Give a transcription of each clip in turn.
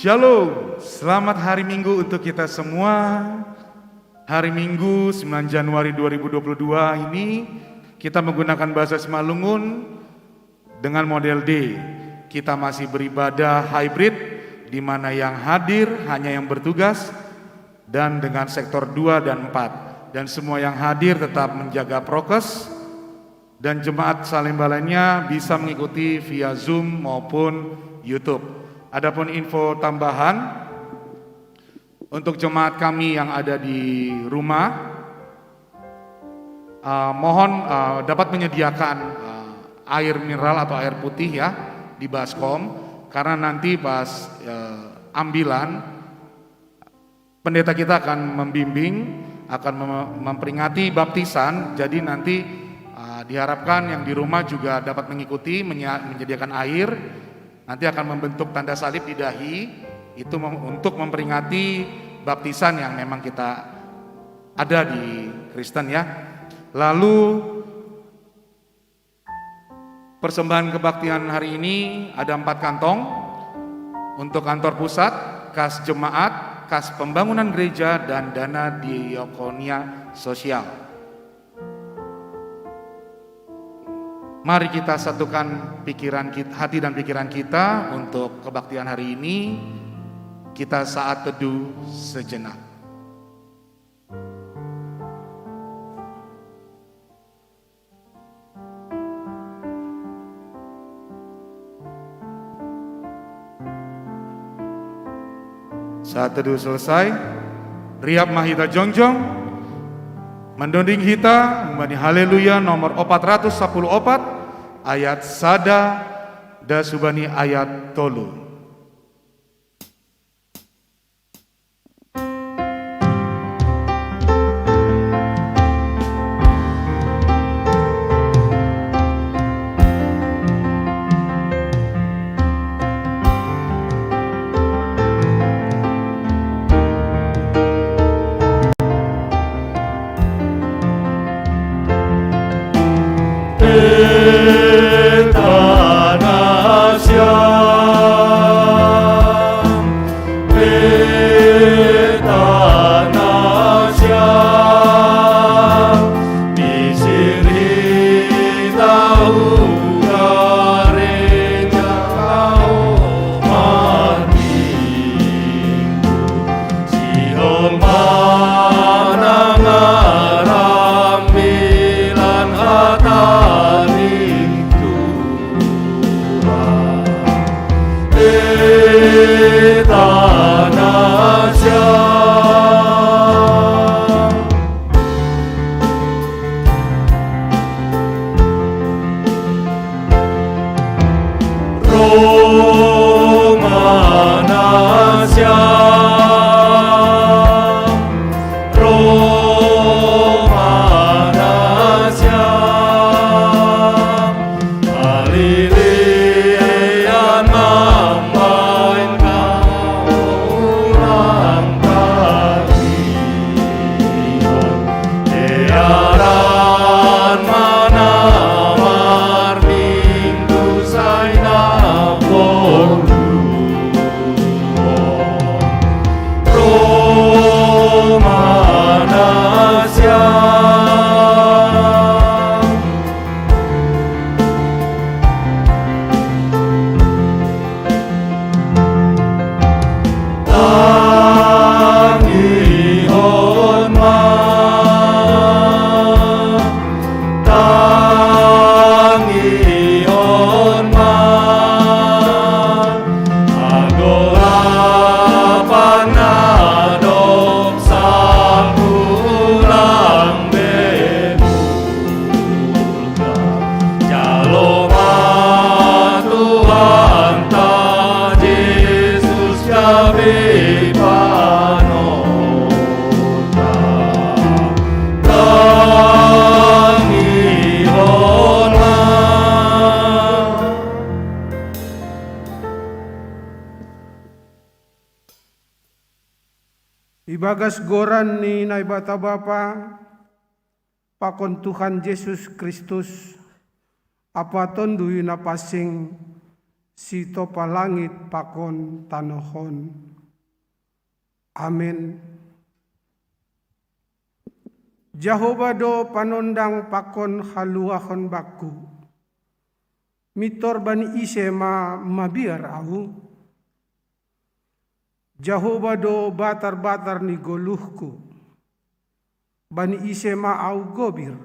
Shalom, selamat hari Minggu untuk kita semua. Hari Minggu 9 Januari 2022 ini kita menggunakan bahasa Simalungun dengan model D. Kita masih beribadah hybrid, di mana yang hadir hanya yang bertugas, dan dengan sektor 2 dan 4. Dan semua yang hadir tetap menjaga prokes, dan jemaat Salemba lainnya bisa mengikuti via Zoom maupun YouTube. Adapun info tambahan untuk jemaat kami yang ada di rumah, mohon dapat menyediakan air mineral atau air putih ya di baskom, karena nanti pas ambilan pendeta kita akan membimbing, akan memperingati baptisan. Jadi nanti diharapkan yang di rumah juga dapat mengikuti, menyediakan air. Nanti akan membentuk tanda salib di dahi, itu untuk memperingati baptisan yang memang kita ada di Kristen ya. Lalu persembahan kebaktian hari ini ada 4 kantong. Untuk kantor pusat, kas jemaat, kas pembangunan gereja, dan dana diakonia sosial. Mari kita satukan pikiran kita, hati dan pikiran kita untuk kebaktian hari ini. Kita saat teduh sejenak. Saat teduh selesai, riap mahita jongjong, mendonding hita, membani haleluya nomor 414, ayat sada, da subani ayat tolu. Ibagas goran ni naibata Bapa, pakon Tuhan Yesus Kristus, apaton duwi napasing si topa langit pakon tanohon. Amin. Jehovah do panondang pakon haluahon baku. Mitor bani ise mabiar au. Jehovah do batar-batar ni goluhku. Bani ise au gobir.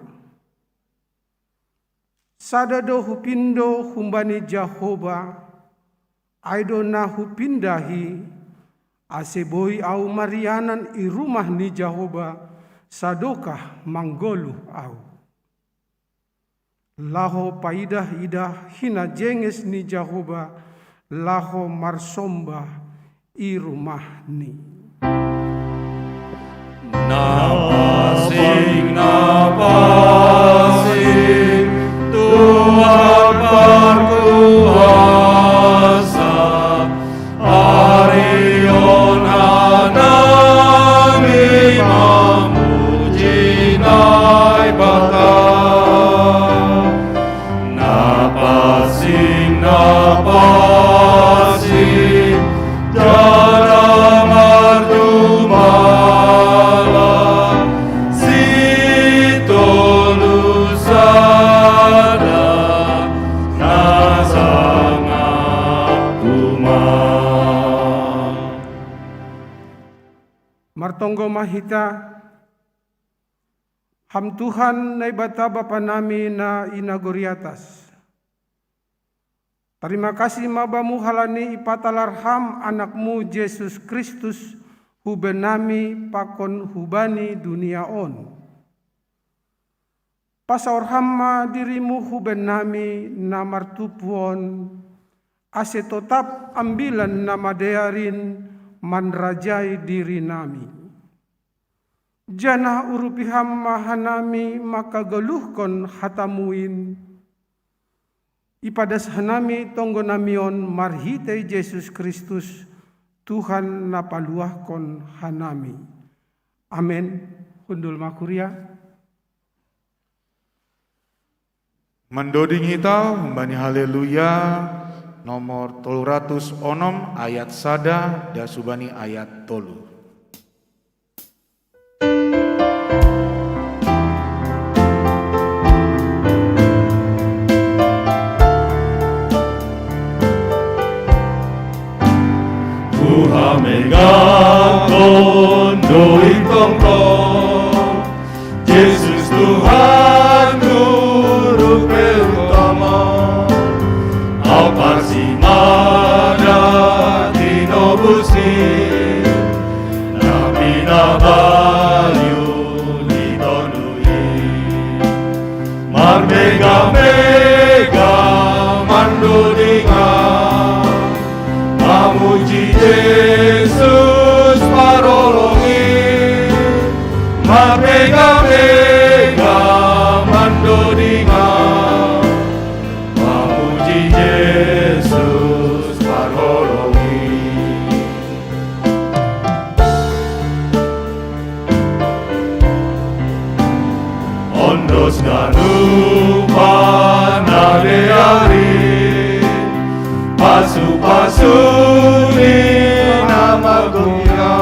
Sada do hupindo humbani Jehovah. Aido na hupindahi. Aseboi au marianan i rumah ni Jehovah. Sadokah manggoluh au. Laho paidah-idah hina jenges ni Jehovah. Laho marsombah i rumah ni. Napasing, Tuhan berkuasa, Arion hanami memuji naibata. Napasing, jada mardumala, sito lusada, nasanga kumang. Martonggo mahita, ham Tuhan na ibata Bapa nami na inagoriatas. Terima kasih mabamu halani ipatalarham anakmu Yesus Kristus hubenami pakon hubani dunia on. Pasaorhamma dirimu hubenami na martupuon ase tetap ambilan nama dearin manrajai diri nami. Jana urupiham mahanami maka geluhkon hatamuin. Ipadas hanami tonggo namion marhite Yesus Kristus Tuhan napaluahkon hanami. Amin. Hundul makuria. Mendoding kita membani haleluya nomor 306 ayat sada dan subani ayat 3. Megaton doing tongkong, Yesus Tuhan Guru pertama, apa si mada tinobusi, nabi nabayu ditonui, mar mega mandodinga, mamuji Yesus parolongi, mega mandodinga, mamuji Yesus parolongi. Ondos ganupa nadeari, pasu-pasu ni nama guna,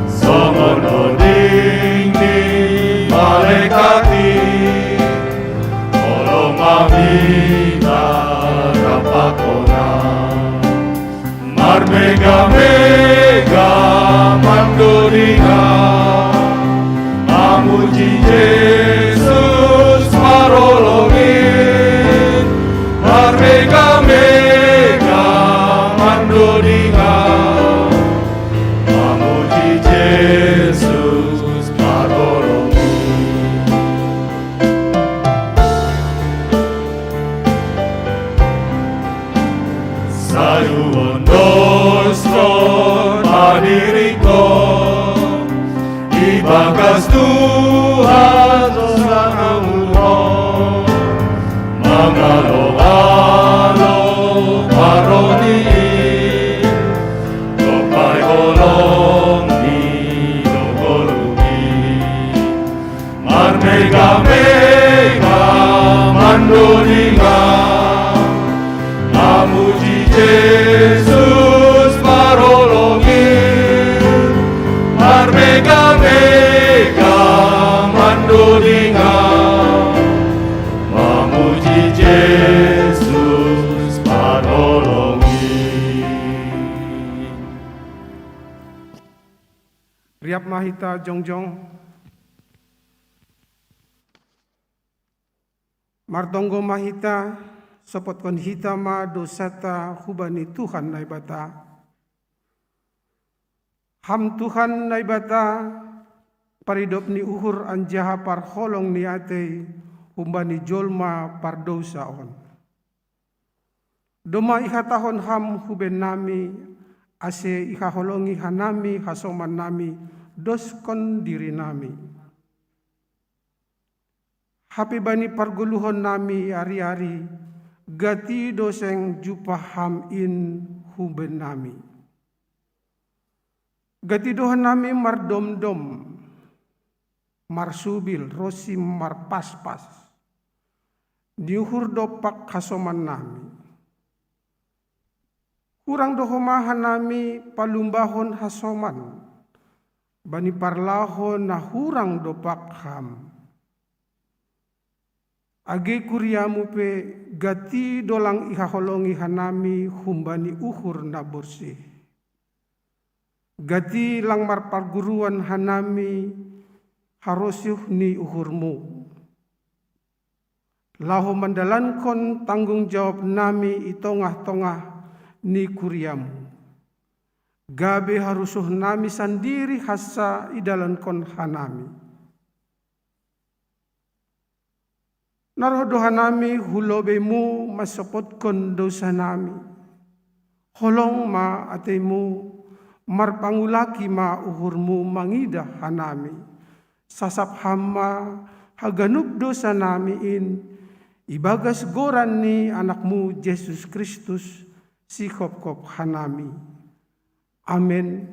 songon ding ni malaikati, tolong mamina rapakona, mar mega mandodinga, mamuji Yesus marolongi, mar mega mandodinga, mamuji Yesus marolongi. Sayu ondos kon hadiriko, ibagas Tuhan sanamuhon, mangalo paroni, topai golong di dogolumi, mar mega mandodinga, mahita jongjong. Martonggo mahita sopot kon hita ma dosata hubani Tuhan naibata. Ham Tuhan naibata paridop ni uhur anjaha parholong ni ate humbani jolma pardosa on. Doma ihatahon ham huben nami ase ikaholongi hanami hasoman nami doskon diri nami. Hapi bani parguluhon nami ari-ari gati doseng jupaham in huben nami. Gati dohan nami mardom-dom, marsubil, rosim marpas-pas. Diuhur dopak hasoman nami. Kurang dohomahan nami palumbahon hasoman. Bani parlahon na hurang dopak ham. Age kuriamu pe gati dolang ihaholongi hanami humbani uhur na bersih. Gati lang marparguruan hanami harosyuh ni uhurmu. Laho mandalankon tanggung jawab nami itongah-tongah ni kuriamu. Gabe harusuh nami sandiri hasa idalankon hanami. Narodohan nami hulobemu masopotkon dosa nami. Holong ma atemu marpangulaki ma uhurmu mangida hanami. Sasap hama haganub dosa nami in ibagas goran ni anakmu Yesus Kristus si kop hanami. Amin.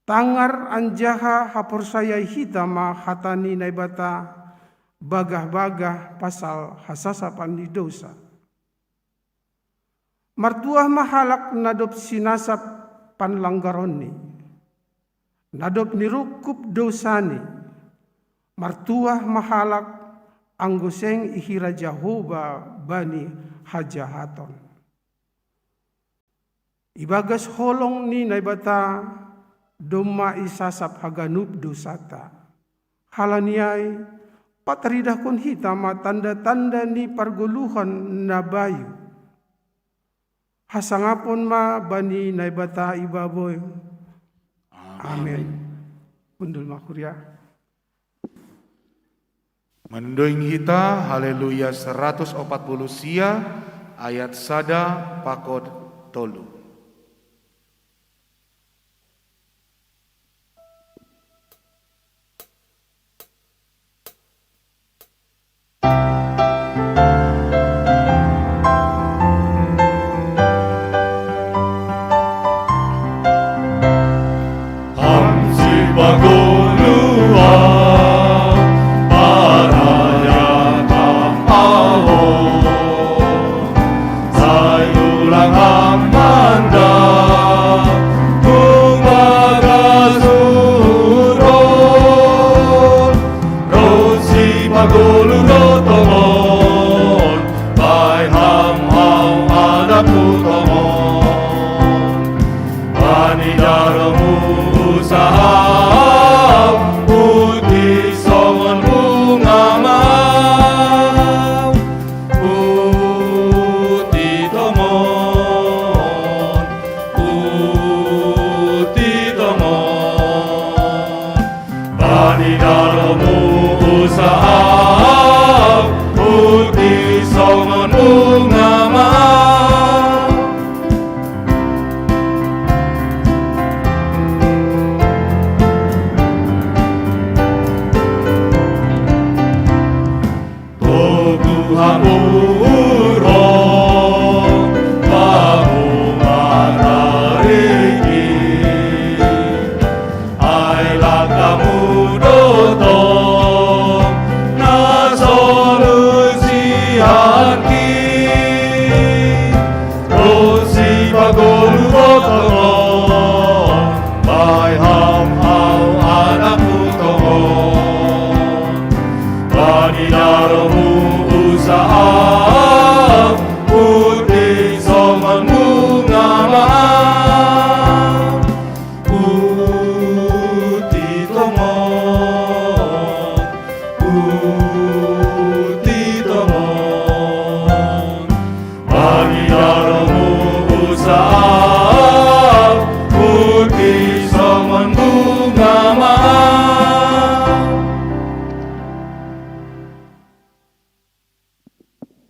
Tangar anjaha haporsayai hitama hatani naibata bagah-bagah pasal hasasapan di dosa. Martuah mahalak nadop sinasap panlanggaroni. Nadop nirukup dosani. Martuah mahalak angguseng ihira Jehovah bani hajahaton. Ibagas holong ni naibata doma isasap haganub dosata. Halaniay patridah kun hitama tanda-tanda ni parguluhan na bayu. Hasangapon ma bani naibata ibaboy. Amen. Undul makurya. Mendoing hita haleluya 140 sia ayat sada pakod tolu.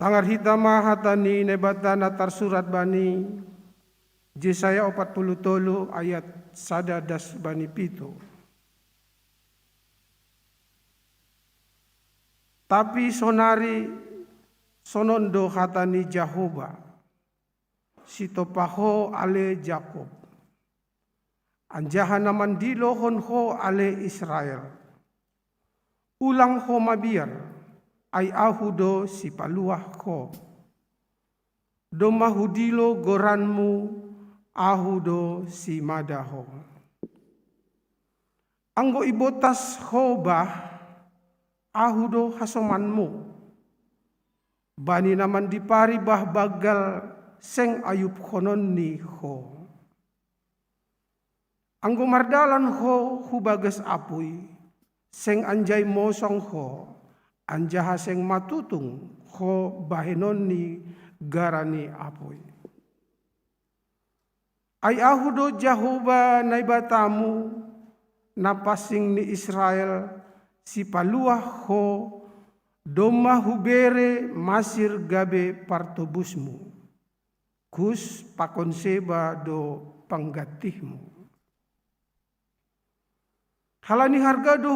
Tangar hitama hatani nebatana tarsurat bani Yesaya 43 ayat 1 bani pito. Tapi sonari sonondo hatani Jahoba sitopaho ale Jakob anjahana mandilo honho ale Israel ulang ho mabiar ay ahudo si paluah ko do mahudilo goranmu ahudo si madaho anggo ibotas hobah ahudo hasomanmu bani naman dipari bah bagal seng ayub konon ni ho anggo mardalan ho hubagas apuy seng anjay mosong ho anjaha seng matutung ho bahenon ni garani apuy ay ahudo Jahoba naibatamu napasing ni Israel si paluah ho doma hubere masir gabe partobusmu kus pakonseba do panggatihmu halani harga do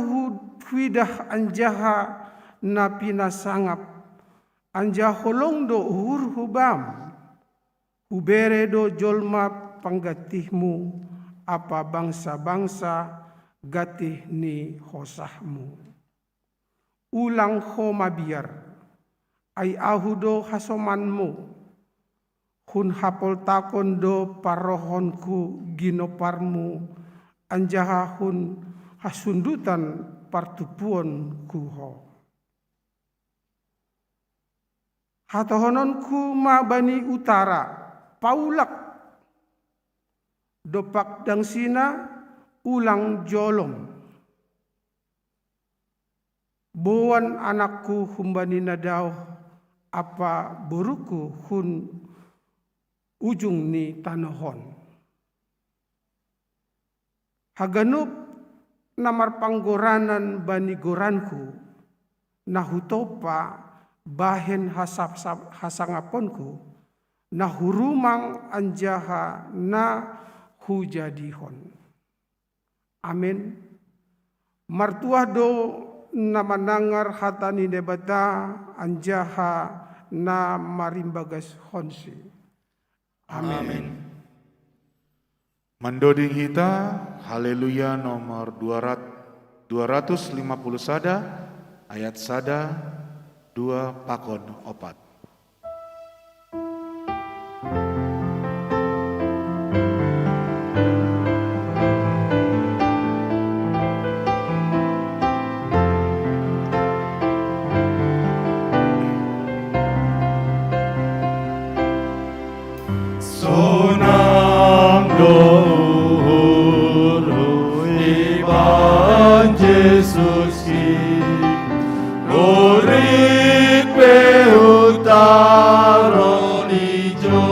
huidah anjaha na pinasangap anjah holong do hubam hubere do jolma panggatihmu apa bangsa-bangsa gatih ni hosahmu ulang ho mabiar ay ahudo hasomanmu hun hapol takon do parohonku ginoparmu anjaha hun hasundutan partupuon kuho hatohononku mabani utara paulak dopak dangsina ulang jolom bowan anakku humbani nadaw apa buruku hun ujung ni tanohon haganup namar panggoranan bani goranku nahutopa bahen hasangaponku nahurumang anjaha na hujadihon. Amin. Martuah do na manangar hatani nebata anjaha na marimbagas honsi. Amin. Mandoding hita, haleluya nomor 250 sada, ayat sada, 2 pakon opat. Jesus ki murid peutaron ijo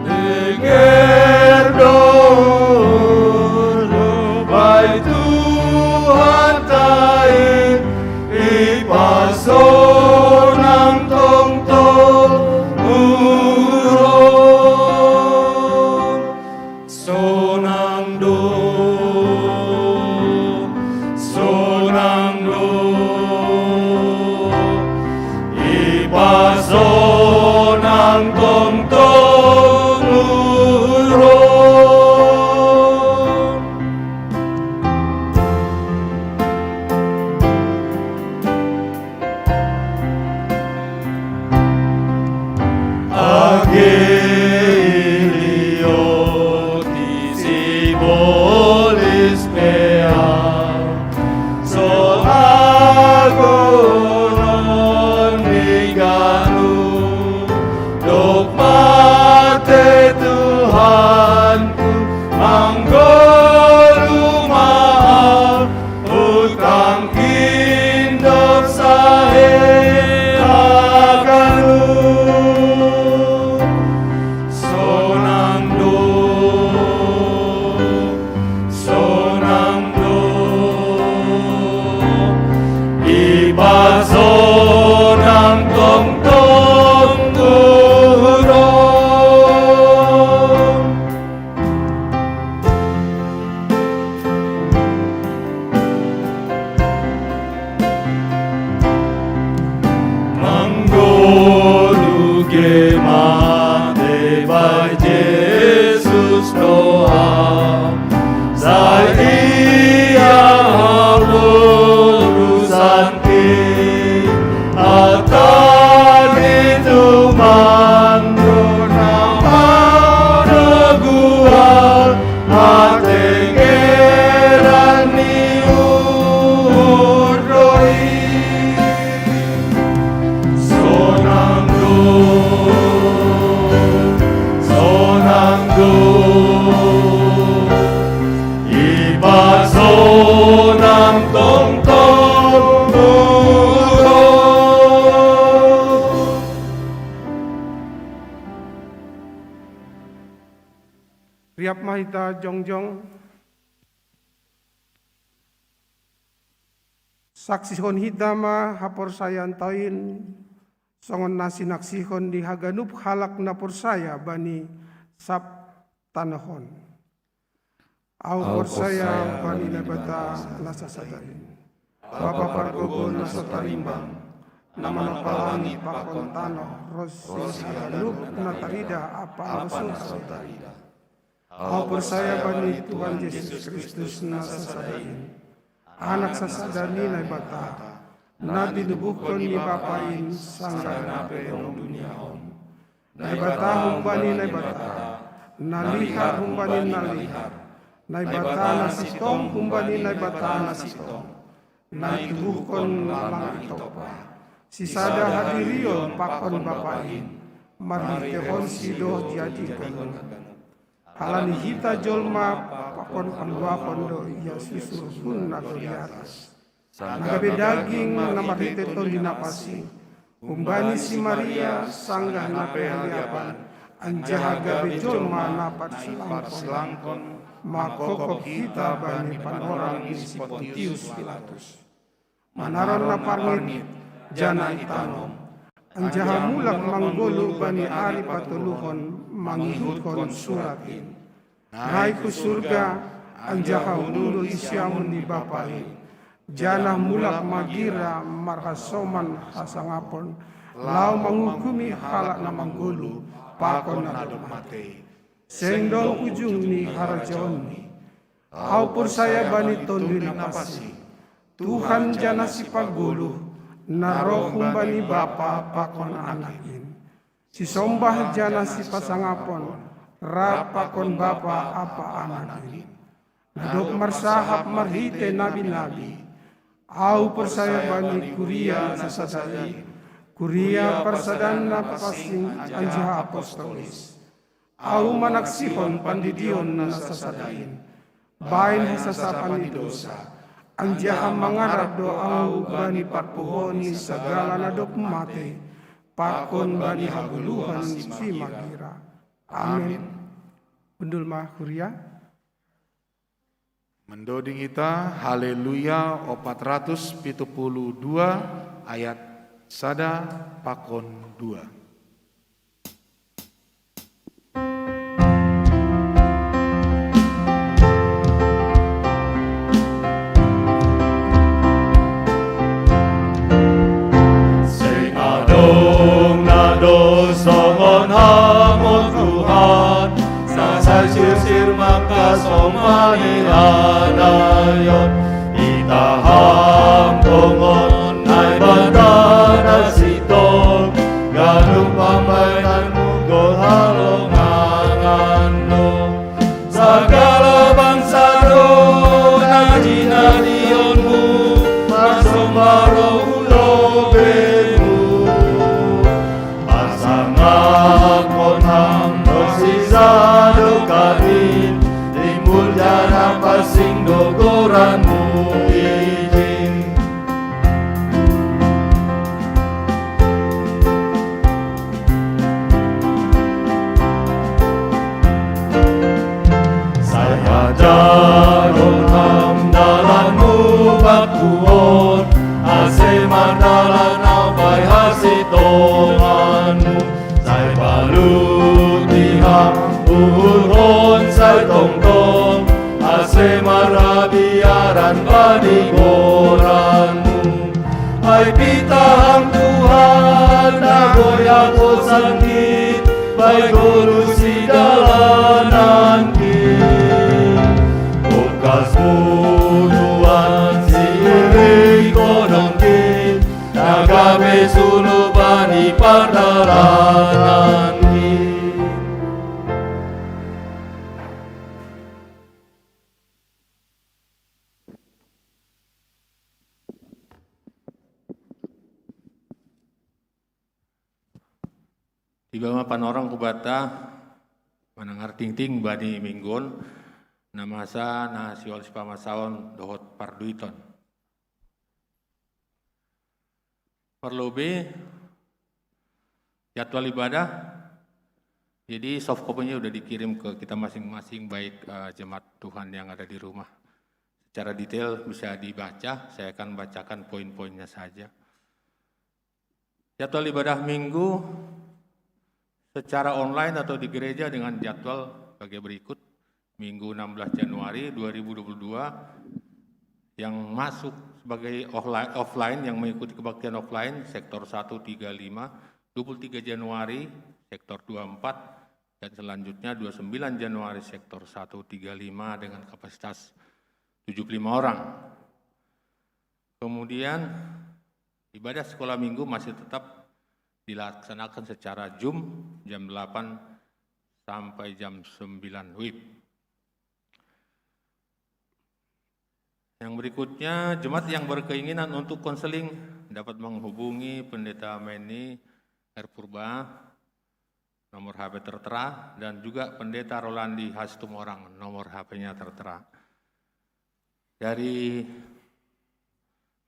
denger dolo bai Tuhan tain ipasonang tong uron sonang do sonang tong tong uron agilio tisi bolis pea so agonon miganu dogma Riap mahita jongjong. Saksihon hitama hapor saya antoin. Songon nasi naksihon di haganup halak napor saya bani sap tanahon. Au por saya bani nabata nasa sadain. Bapa pargogo nasa tarimbang. Nama napalangi pakon tanoh. Rosi haganup natarida apa tarida. Au por saya bani Tuhan Yesus Kristus nasa sadain. Anak sasadani na bata. Na binubuhkon ni bapain sangga na peong dunia on. Na bata humbani na bata. Na lihar humbani na lihar. Na bata na sitong humbani na bata na sitong. Na itubuhkon lang itopa. Sisada hadirion pakon bapain. Marhitehon sido jadi ganun. Halani hita jolma pakon panduakon do iya susur pun nato di atas. Nagabe daging namarhite to dinapasi. Umbani si Maria sanggah na pehaliapan. Anjaha gabe jolma napat selangkon. Makokop hita bani panorang ni si Pontius Pilatus. Manaron na parngit jana itanom. Anjaha mulak manggolo bani ari patuluhon mangihudkon suratin. Naik ku surga anjaha ulu isyamun di bapain. Jana mulak magira marhasoman hasangapon. Lau menghukumi halak na manggolo pakon na mate. Sendol ujung ni harajon ni. Au pur saya bani tondu napasi. Tuhan jana si paguluh. Naroh humbani bapa pakon anakin. Si sombah jana si pasangapon. Rapakon bapa apa anakin. Nadok marsahap marhite nabi-nabi. Au persaya bani kuria sasadai. Kuria persadan napasing anjaha apostolis. Au manaksihon pandidion nasasadain. Bain hasasapan ni dosa. Anjaha mangarap doa bani parpuhoni segala nadok mate. Pakon bani haguluhan si magira. Amin. Bendul mah kuria. Mendoding kita haleluya 472 ayat sada pakon 2. Songon hamon Tuhan Sasal sir maka somani anayon Itaham kongon ay bandana sitong Ganung pamainan munggol halongan no Segala bangsa do naji-nadionmu Marsomaro ulo bemu Pasangapon hamdo sisado karin Timbul jana pasing dogoranmu izin Saya jagon hamdalanmu baktuon Ase mandalan abai hasitonganmu Saya balut diham uhurhon saya tongtong Ase marabiaran padigoranmu Hai pitahang Tuhan nagoya posangkit Baik golusi dalanan Bukas muduan siri konongkin Nagabe sulubani pandaranan Tiba mapan orang kubata manangar ting-ting bani minggon namasa na siwal pamasaon dohot parduiton. Perlobe jadwal ibadah Jadi soft copy-nya udah dikirim ke kita masing-masing, baik jemaat Tuhan yang ada di rumah. Secara detail bisa dibaca, saya akan bacakan poin-poinnya saja. Jadwal ibadah minggu secara online atau di gereja dengan jadwal sebagai berikut. Minggu 16 Januari 2022 yang masuk sebagai offline yang mengikuti kebaktian offline sektor 135, 23 Januari sektor 24, dan selanjutnya 29 Januari sektor 135 dengan kapasitas 75 orang. Kemudian ibadah sekolah minggu masih tetap dilaksanakan secara Zoom jam 8 sampai jam 9 WIB. Yang berikutnya, jemaat yang berkeinginan untuk konseling dapat menghubungi Pendeta Meni Purba, nomor HP tertera, dan juga Pendeta Rolandi Hastumorang, nomor HP-nya tertera. Dari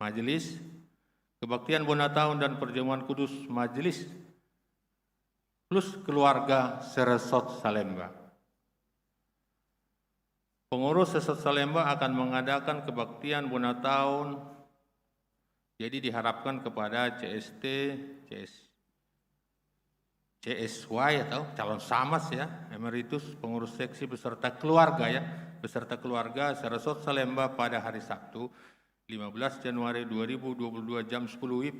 Majelis Kebaktian Bonataun dan Perjamuan Kudus Majelis plus keluarga Seresot Salemba. Pengurus Seresot Salemba akan mengadakan kebaktian Bonataun, jadi diharapkan kepada CSY atau calon samas ya, emeritus pengurus seksi beserta keluarga ya, beserta keluarga Seresot Salemba pada hari Sabtu 15 Januari 2022 jam 10 WIB,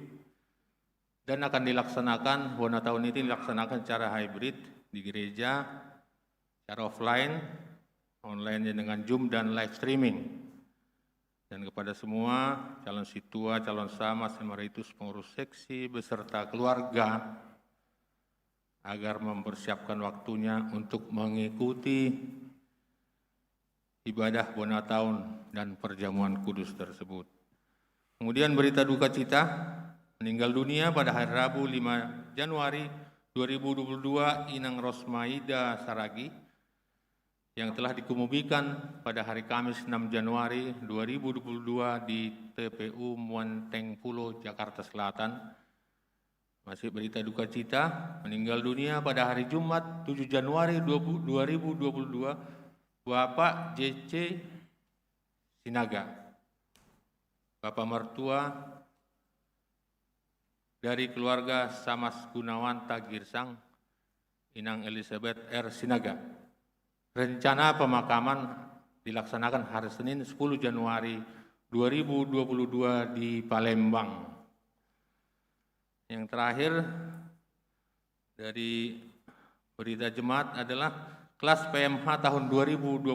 dan akan dilaksanakan Bonataun ini dilaksanakan secara hybrid di gereja, secara offline, online dengan Zoom dan live streaming. Dan kepada semua calon situa, calon samas, emeritus pengurus seksi beserta keluarga agar mempersiapkan waktunya untuk mengikuti ibadah Bonataun dan perjamuan kudus tersebut. Kemudian berita duka cita, meninggal dunia pada hari Rabu 5 Januari 2022 Inang Rosmaida Saragi yang telah dikemumikan pada hari Kamis 6 Januari 2022 di TPU Muanteng Pulo, Jakarta Selatan. Masih berita duka cita, meninggal dunia pada hari Jumat 7 Januari 2022 Bapak JC Sinaga, Bapak mertua dari keluarga Samas Gunawan Tagirsang, Inang Elizabeth R. Sinaga. Rencana pemakaman dilaksanakan hari Senin 10 Januari 2022 di Palembang. Yang terakhir dari berita jemaat adalah kelas PMH tahun 2022.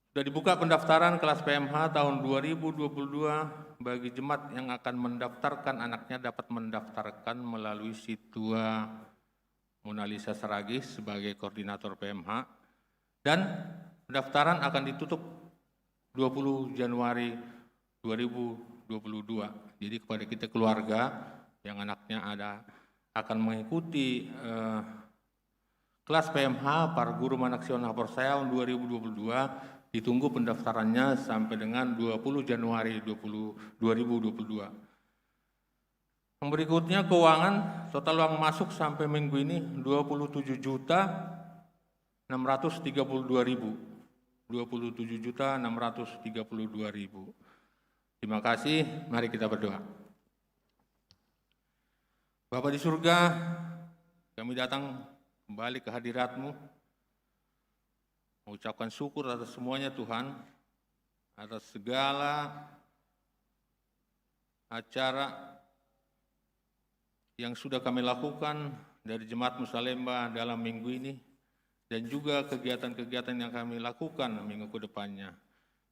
Sudah dibuka pendaftaran kelas PMH tahun 2022 bagi jemaat yang akan mendaftarkan anaknya dapat mendaftarkan melalui Situa Monalisa Saragi sebagai koordinator PMH, dan pendaftaran akan ditutup 20 Januari 2022. Jadi kepada kita keluarga yang anaknya akan mengikuti kelas PMH Para Guru Manaksiyonal Porsayaun 2022, ditunggu pendaftarannya sampai dengan 20 Januari 2022. Yang berikutnya keuangan, total uang masuk sampai minggu ini 27.632.000. 27.632.000. Terima kasih, mari kita berdoa. Bapa di surga, kami datang kembali ke hadirat-Mu, mengucapkan syukur atas semuanya Tuhan, atas segala acara yang sudah kami lakukan dari Jemaat Salemba dalam minggu ini, dan juga kegiatan-kegiatan yang kami lakukan minggu ke depannya.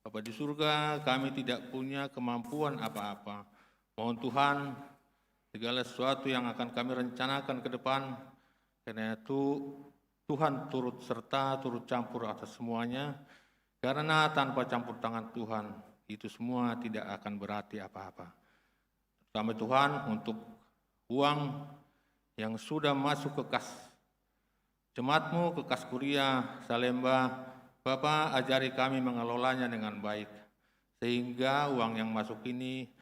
Bapa di surga, kami tidak punya kemampuan apa-apa. Mohon Tuhan, segala sesuatu yang akan kami rencanakan ke depan, karena itu Tuhan turut serta, turut campur atas semuanya, karena tanpa campur tangan Tuhan, itu semua tidak akan berarti apa-apa. Terutama Tuhan untuk uang yang sudah masuk ke kas Jemaat-Mu, ke kas Kuria Salemba, Bapak ajari kami mengelolanya dengan baik, sehingga uang yang masuk ini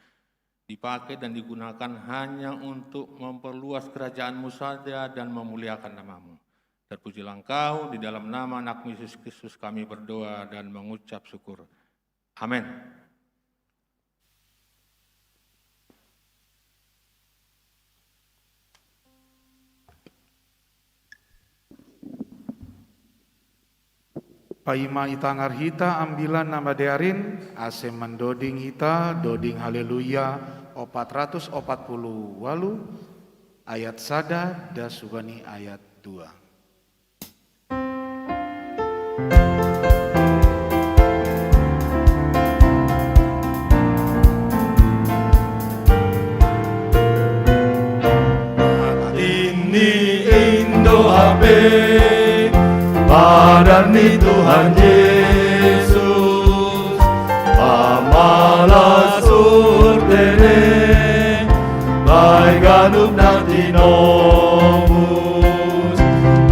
dipakai dan digunakan hanya untuk memperluas kerajaan-Mu saja dan memuliakan nama-Mu. Terpujilah Engkau, di dalam nama anak-Mu Yesus Kristus kami berdoa dan mengucap syukur. Amin. Paima itangar hita ambilan nama dearin, ase mendoding hita, doding haleluya, 440 walu, ayat sada, dasugani ayat 2. Ini Indo Habe, Padani Tuhan Yesus, pamalas urtene, baik ganup nanti nomus,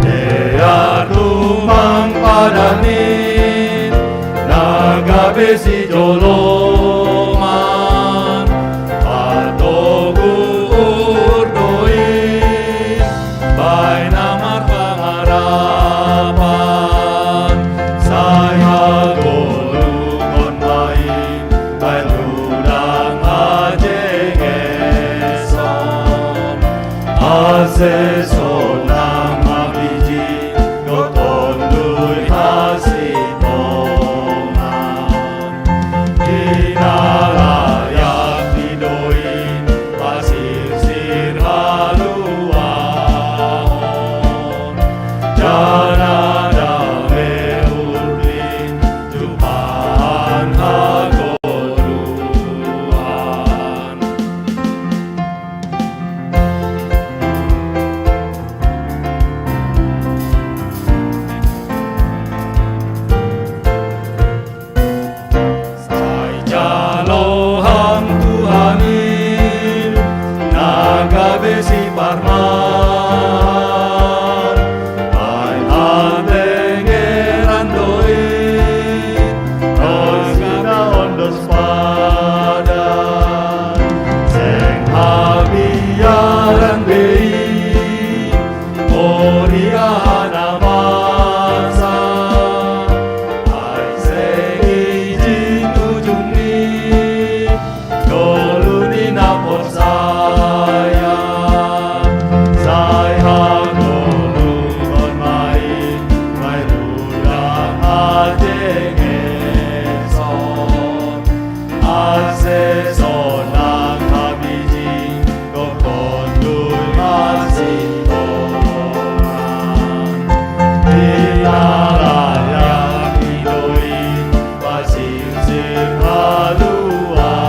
dea tumang padani, naga besi joloman, patogu urdoin, baik namar pangarapan, saya golungon main, baik ludang ajeng eson, aseson nang mabiji, gotondui hasitongan, kinalayak didoin, pasir-sir haluahon, janada meulin, Tuhan hagoluhan. Sai jalohang Tuhanin, naga besi parman, ai atengeran doin, nos kita ondos padan, seng habiaran bei, moriahan amasa, ai seng izin ujung ni, goluni napor saya, golungon main, mai ludang ajeng eson, aseson nang habiji, kokondul hasitongan, dinalayak didoin, pasir-sir haluahon,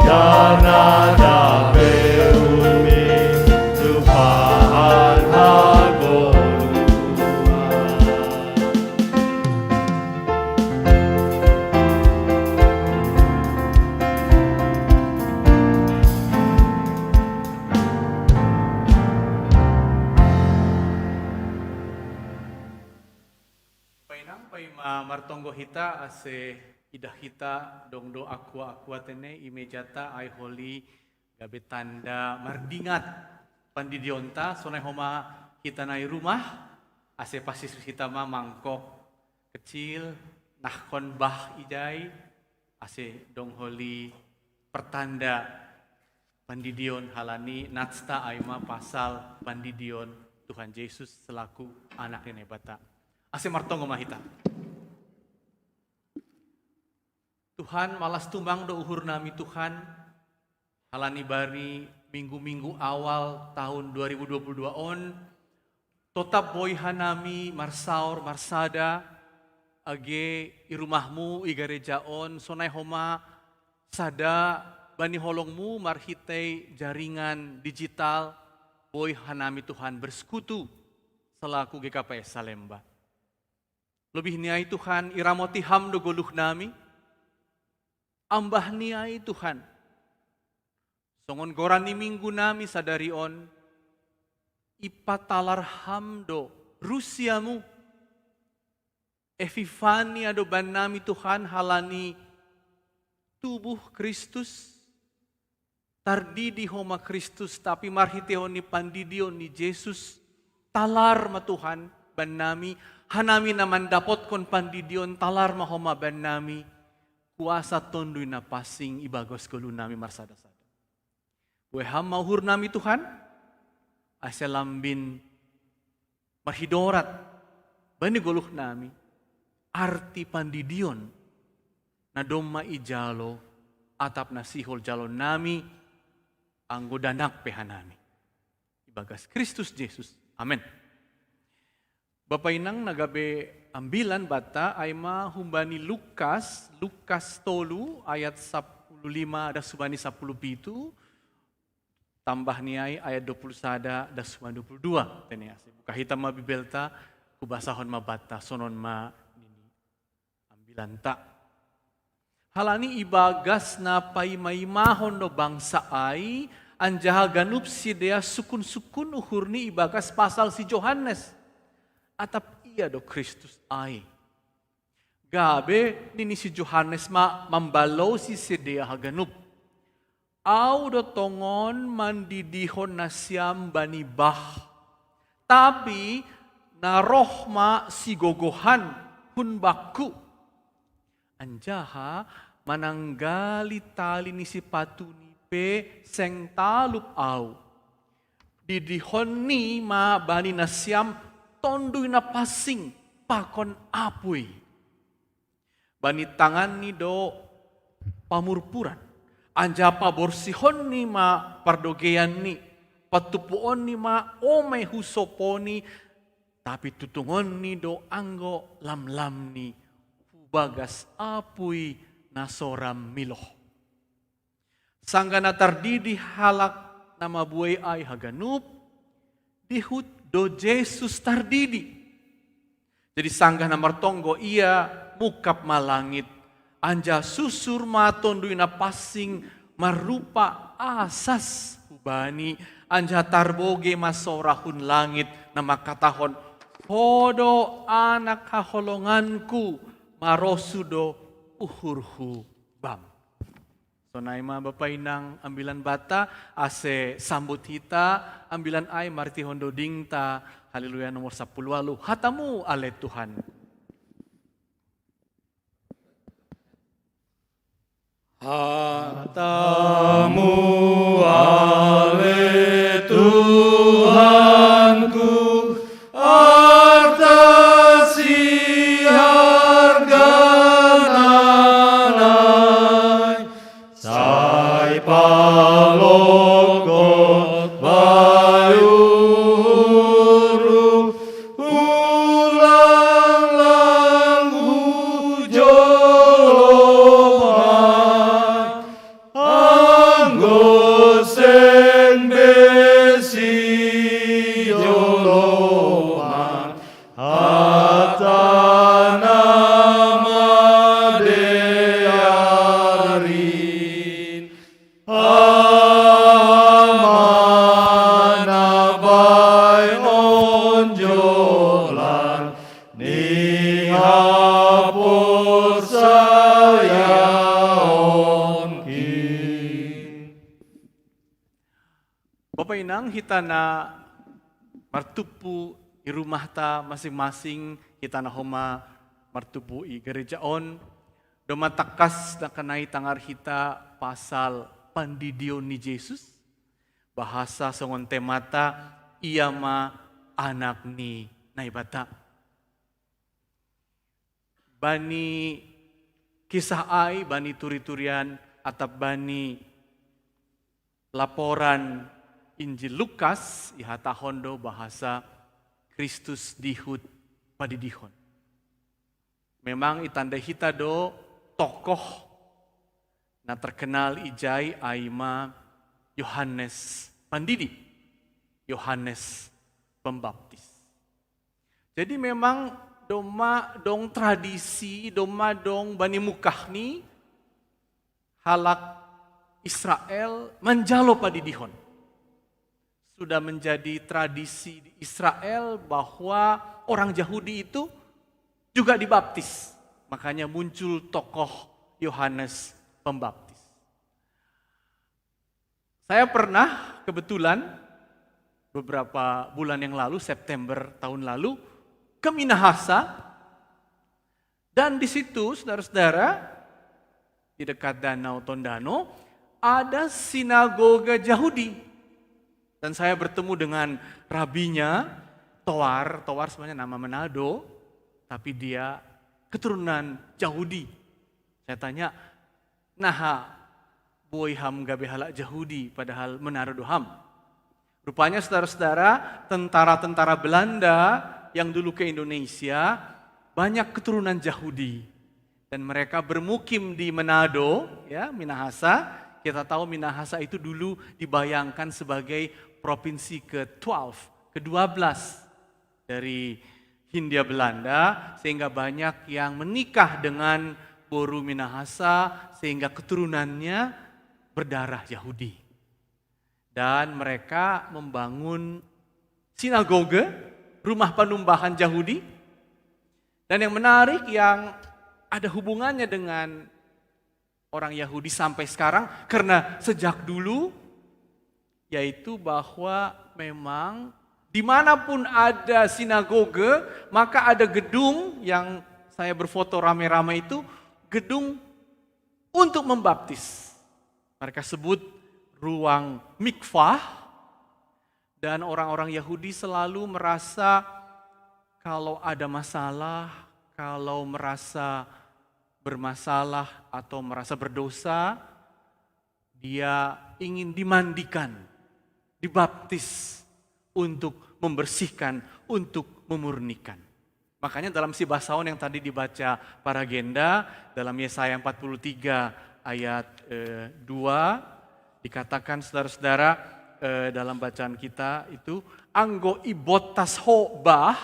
janada beumi, Tuhan hagoluhan. Painang paima martonggo hita ase idah hita dongdo aqua tene imejata ai holi gabe tanda mardingat pandidionta sonai homa kita nai rumah ase pasis kita ma mangkok kecil nahkon bah ijai ase dong holi pertanda pandidion halani natsta aima pasal pandidion Tuhan Yesus selaku anak nenek bata. Ase martonggo mahita. Tuhan malas tumbang do uhur nami Tuhan. Halani bari minggu-minggu awal tahun 2022 on. Totap boyhan nami marsaur marsada. Age irumahmu igareja on. Sonai homa sada bani holongmu marhitei jaringan digital. Boyhan nami Tuhan bersekutu selaku GKPS Salemba. Lebih niai Tuhan iramoti hamdo goluh nami. Ambah niai Tuhan. Songon gorani minggu nami sadari on. Ipatalar hamdo Rusiamu. Evivani ado ban nami Tuhan halani tubuh Kristus, tardidi homa Kristus, tapi marhitehon ni pandidion ni Jesus, talar ma Tuhan ban nami, hanami naman dapot kon pandidion talar ma homa ban nami, kuasa tondoy na pasing ibagos kulo nami marsada-sada. Weham mauhur nami Tuhan, aselambin marhidorat, bani guluh nami, arti pandidion, na domma ijalo, atap na sihol jalo nami, anggo danak pehanami. Ibagas Kristus Jesus. Amen. Bapainang nagabe ambilan bata ay mahumbani Lukas tolu ayat 15 ada subani 17 tambah niay ayat 21 ada subani 22 teniase. Buka hitam mabibelta kubasahon mabata sonon ma nini ambilan ta. Halani ibagas na paimaymahon no bangsa ay anjaha ganup si dea sukun-sukun uhurni ibagas pasal si Johannes. Atap iya do Kristus ay. Gabe nini si Johannes mambalaw si dea haganup. Aw do tongon mandidihon na siyam banibah. Tapi narohma si gogohan hunbaku. Anjaha mananggali tali ni si patuni pe seng talup au. Didihon ni ma bani nasyam tondoy na pasing pakon apoy. Bani tangan ni do pamurpuran. Anja paborsihon ni ma pardogean ni. Patupuon ni ma omay husoponi. Tapi tutungon ni do anggo lamlam ni. Bagas apoy na soram miloh. Sangga na tardidi halak na mabuhay ay haganup, dihut do Jesus tardidi. Jadi sangga na martonggo iya mukap malangit, anja susur matondoy na pasing marupa asas hubani, anja tarboge masorahun langit na makatahon, podo anak kaholonganku, marosudo uhurhu bam. So naima bapay ng ambilan bata, ase sambut hita, ambilan ay marti hondo dingta, haleluya nomor 10, hatamu ale Tuhan. Hatamu ale Tuhanku, artasi hargananay, say palokot bayuru, ulang lang hujolomay, anggoseng besi joloman, hatana madearin, amanabay onjolan, ni hapos sayaon kin. Bapak inang hita na martupu i rumah ta masing-masing, hita na homa martupu i gerejaon, domatakas na kanay tangar hita pasal pandidion ni Jesus, bahasa songon temata iya ma anak ni naibata. Bani kisah ay, bani turi-turian, atap bani laporan Injil Lukas, ihatahondo bahasa Kristus dihut padidihon. Memang itanda hita do tokoh na terkenal ijay aima Yohanes Pandidi, Yohanes Pembaptis. Jadi memang doma dong tradisi, doma dong bani mukahni halak Israel menjalo padidihon. Sudah menjadi tradisi di Israel bahwa orang Yahudi itu juga dibaptis. Makanya muncul tokoh Yohanes Pembaptis. Saya pernah kebetulan beberapa bulan yang lalu, September tahun lalu, ke Minahasa. Dan di situ, saudara-saudara, di dekat Danau Tondano, ada sinagoga Yahudi. Dan saya bertemu dengan rabinya, Toar sebenarnya nama Manado, tapi dia keturunan Yahudi. Saya tanya, naha boy ham gabe halak Yahudi, padahal Manado ham. Rupanya saudara-saudara, tentara-tentara Belanda yang dulu ke Indonesia, banyak keturunan Yahudi. Dan mereka bermukim di Manado, ya, Minahasa. Kita tahu Minahasa itu dulu dibayangkan sebagai provinsi ke-12, ke-12 dari Hindia Belanda, sehingga banyak yang menikah dengan Boru Minahasa, sehingga keturunannya berdarah Yahudi. Dan mereka membangun sinagoga, rumah penumbahan Yahudi. Dan yang menarik yang ada hubungannya dengan orang Yahudi sampai sekarang, karena sejak dulu, yaitu bahwa memang dimanapun ada sinagoga, maka ada gedung yang saya berfoto rame-rame itu, gedung untuk membaptis. Mereka sebut ruang mikvah, dan orang-orang Yahudi selalu merasa kalau ada masalah, kalau merasa bermasalah atau merasa berdosa, dia ingin dimandikan, dibaptis untuk membersihkan, untuk memurnikan. Makanya dalam si Basaon yang tadi dibaca para agenda, dalam Yesaya 43 ayat 2, dikatakan saudara-saudara dalam bacaan kita itu, anggo ibotas hobah,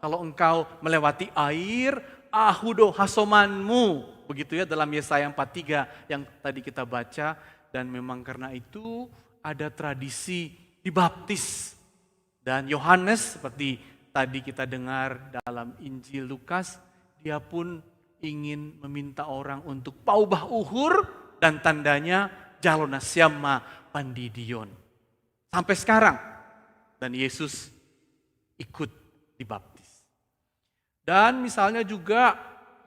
kalau engkau melewati air, ahudo hasomanmu. Begitu ya dalam Yesaya 43 yang tadi kita baca. Dan memang karena itu ada tradisi dibaptis. Dan Yohanes seperti tadi kita dengar dalam Injil Lukas, dia pun ingin meminta orang untuk paubah uhur dan tandanya jalona syama pandidion. Sampai sekarang. Dan Yesus ikut dibaptis. Dan misalnya juga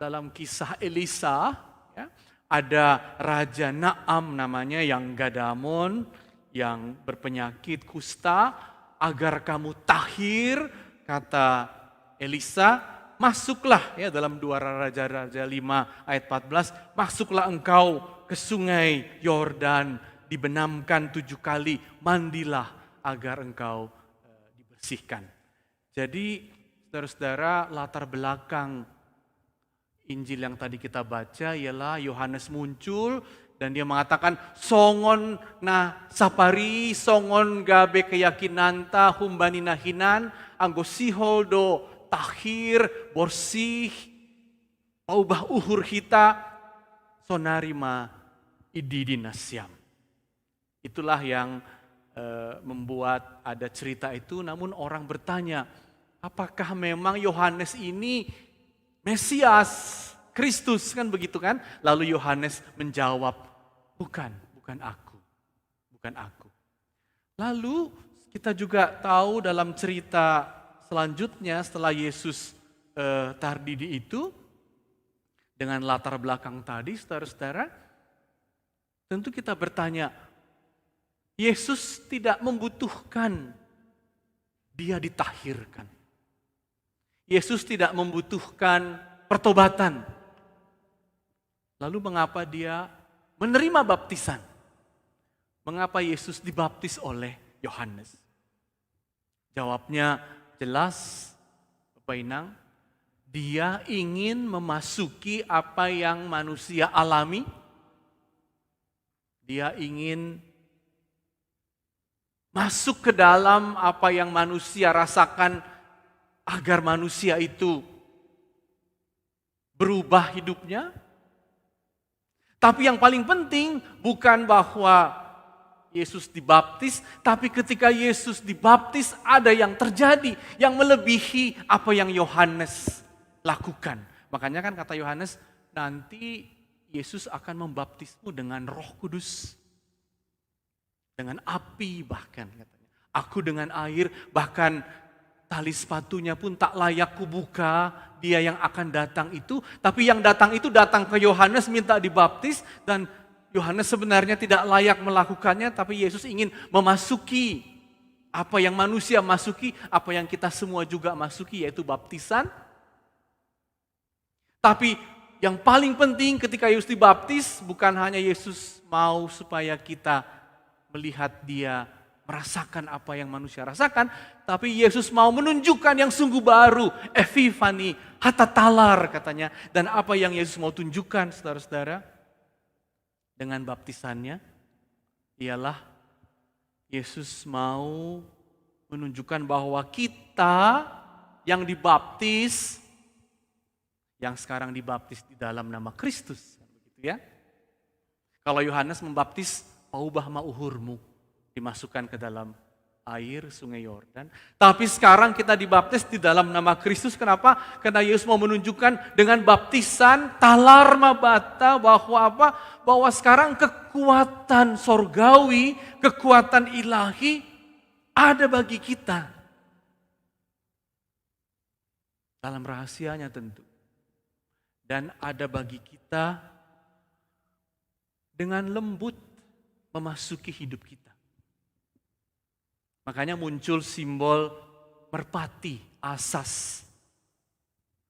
dalam kisah Elisa, ya, ada Raja Naam namanya yang gadamon, yang berpenyakit kusta, agar kamu tahir, kata Elisa, masuklah ya dalam 2 Raja-Raja 5 ayat 14, masuklah engkau ke sungai Yordan, dibenamkan 7 kali, mandilah agar engkau dibersihkan. Jadi saudara-saudara, latar belakang Injil yang tadi kita baca ialah Yohanes muncul dan dia mengatakan songon na sapari, songon gabe keyakinanta humbani nahinan, anggo siholdo tahir, borsih, paubah uhur hita, sonarima ididinasyam. Itulah yang membuat ada cerita itu, namun orang bertanya, apakah memang Yohanes ini Mesias, Kristus, kan begitu kan? Lalu Yohanes menjawab, bukan aku. Lalu kita juga tahu dalam cerita selanjutnya setelah Yesus tardidi itu, dengan latar belakang tadi, saudara-saudara, tentu kita bertanya, Yesus tidak membutuhkan dia ditahirkan. Yesus tidak membutuhkan pertobatan. Lalu mengapa dia menerima baptisan? Mengapa Yesus dibaptis oleh Yohanes? Jawabnya jelas, Bapak Inang, dia ingin memasuki apa yang manusia alami. Dia ingin masuk ke dalam apa yang manusia rasakan agar manusia itu berubah hidupnya. Tapi yang paling penting bukan bahwa Yesus dibaptis, tapi ketika Yesus dibaptis ada yang terjadi yang melebihi apa yang Yohanes lakukan. Makanya kan kata Yohanes, nanti Yesus akan membaptismu dengan Roh Kudus. Dengan api bahkan katanya. Aku dengan air, bahkan tali sepatunya pun tak layak kubuka, dia yang akan datang itu. Tapi yang datang itu datang ke Yohanes minta dibaptis, dan Yohanes sebenarnya tidak layak melakukannya, tapi Yesus ingin memasuki apa yang manusia masuki, apa yang kita semua juga masuki, yaitu baptisan. Tapi yang paling penting ketika Yesus dibaptis, bukan hanya Yesus mau supaya kita melihat dia, merasakan apa yang manusia rasakan, tapi Yesus mau menunjukkan yang sungguh baru, epifani, hatatalar katanya. Dan apa yang Yesus mau tunjukkan, saudara-saudara, dengan baptisannya, ialah Yesus mau menunjukkan bahwa kita yang dibaptis, yang sekarang dibaptis di dalam nama Kristus, begitu ya. Kalau Yohanes membaptis, paubah mauhurmu, dimasukkan ke dalam air sungai Yordan. Tapi sekarang kita dibaptis di dalam nama Kristus. Kenapa? Karena Yesus mau menunjukkan dengan baptisan talar mabata bahwa apa? Bahwa sekarang kekuatan sorgawi, kekuatan ilahi ada bagi kita. Dalam rahasianya tentu. Dan ada bagi kita dengan lembut memasuki hidup kita. Makanya muncul simbol merpati, asas.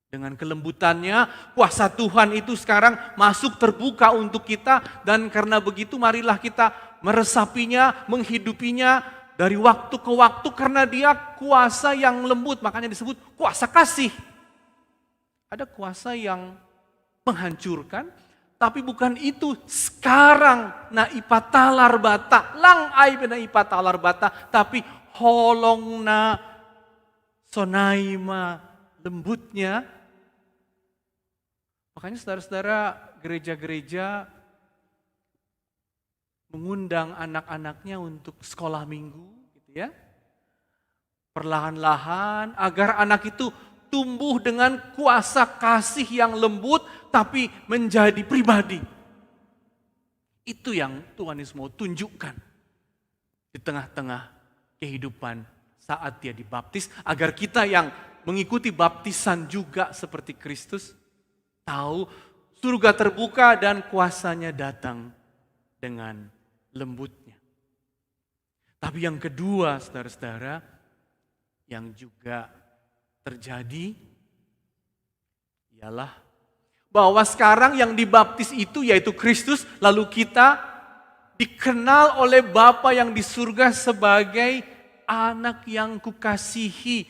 Dengan kelembutannya, kuasa Tuhan itu sekarang masuk terbuka untuk kita. Dan karena begitu marilah kita meresapinya, menghidupinya dari waktu ke waktu. Karena dia kuasa yang lembut, makanya disebut kuasa kasih. Ada kuasa yang menghancurkan, tapi bukan itu. Sekarang na ipatalar bata, lang ay na ipatalar bata, tapi holong na sonaima, lembutnya. Makanya saudara-saudara, gereja-gereja mengundang anak-anaknya untuk sekolah minggu, gitu ya. Perlahan-lahan agar anak itu tumbuh dengan kuasa kasih yang lembut, tapi menjadi pribadi. Itu yang Tuhan Yesus mau tunjukkan di tengah-tengah kehidupan saat dia dibaptis, agar kita yang mengikuti baptisan juga seperti Kristus, tahu surga terbuka dan kuasanya datang dengan lembutnya. Tapi yang kedua, saudara-saudara, yang juga terjadi ialah bahwa sekarang yang dibaptis itu yaitu Kristus, lalu kita dikenal oleh Bapa yang di surga sebagai anak yang kukasihi.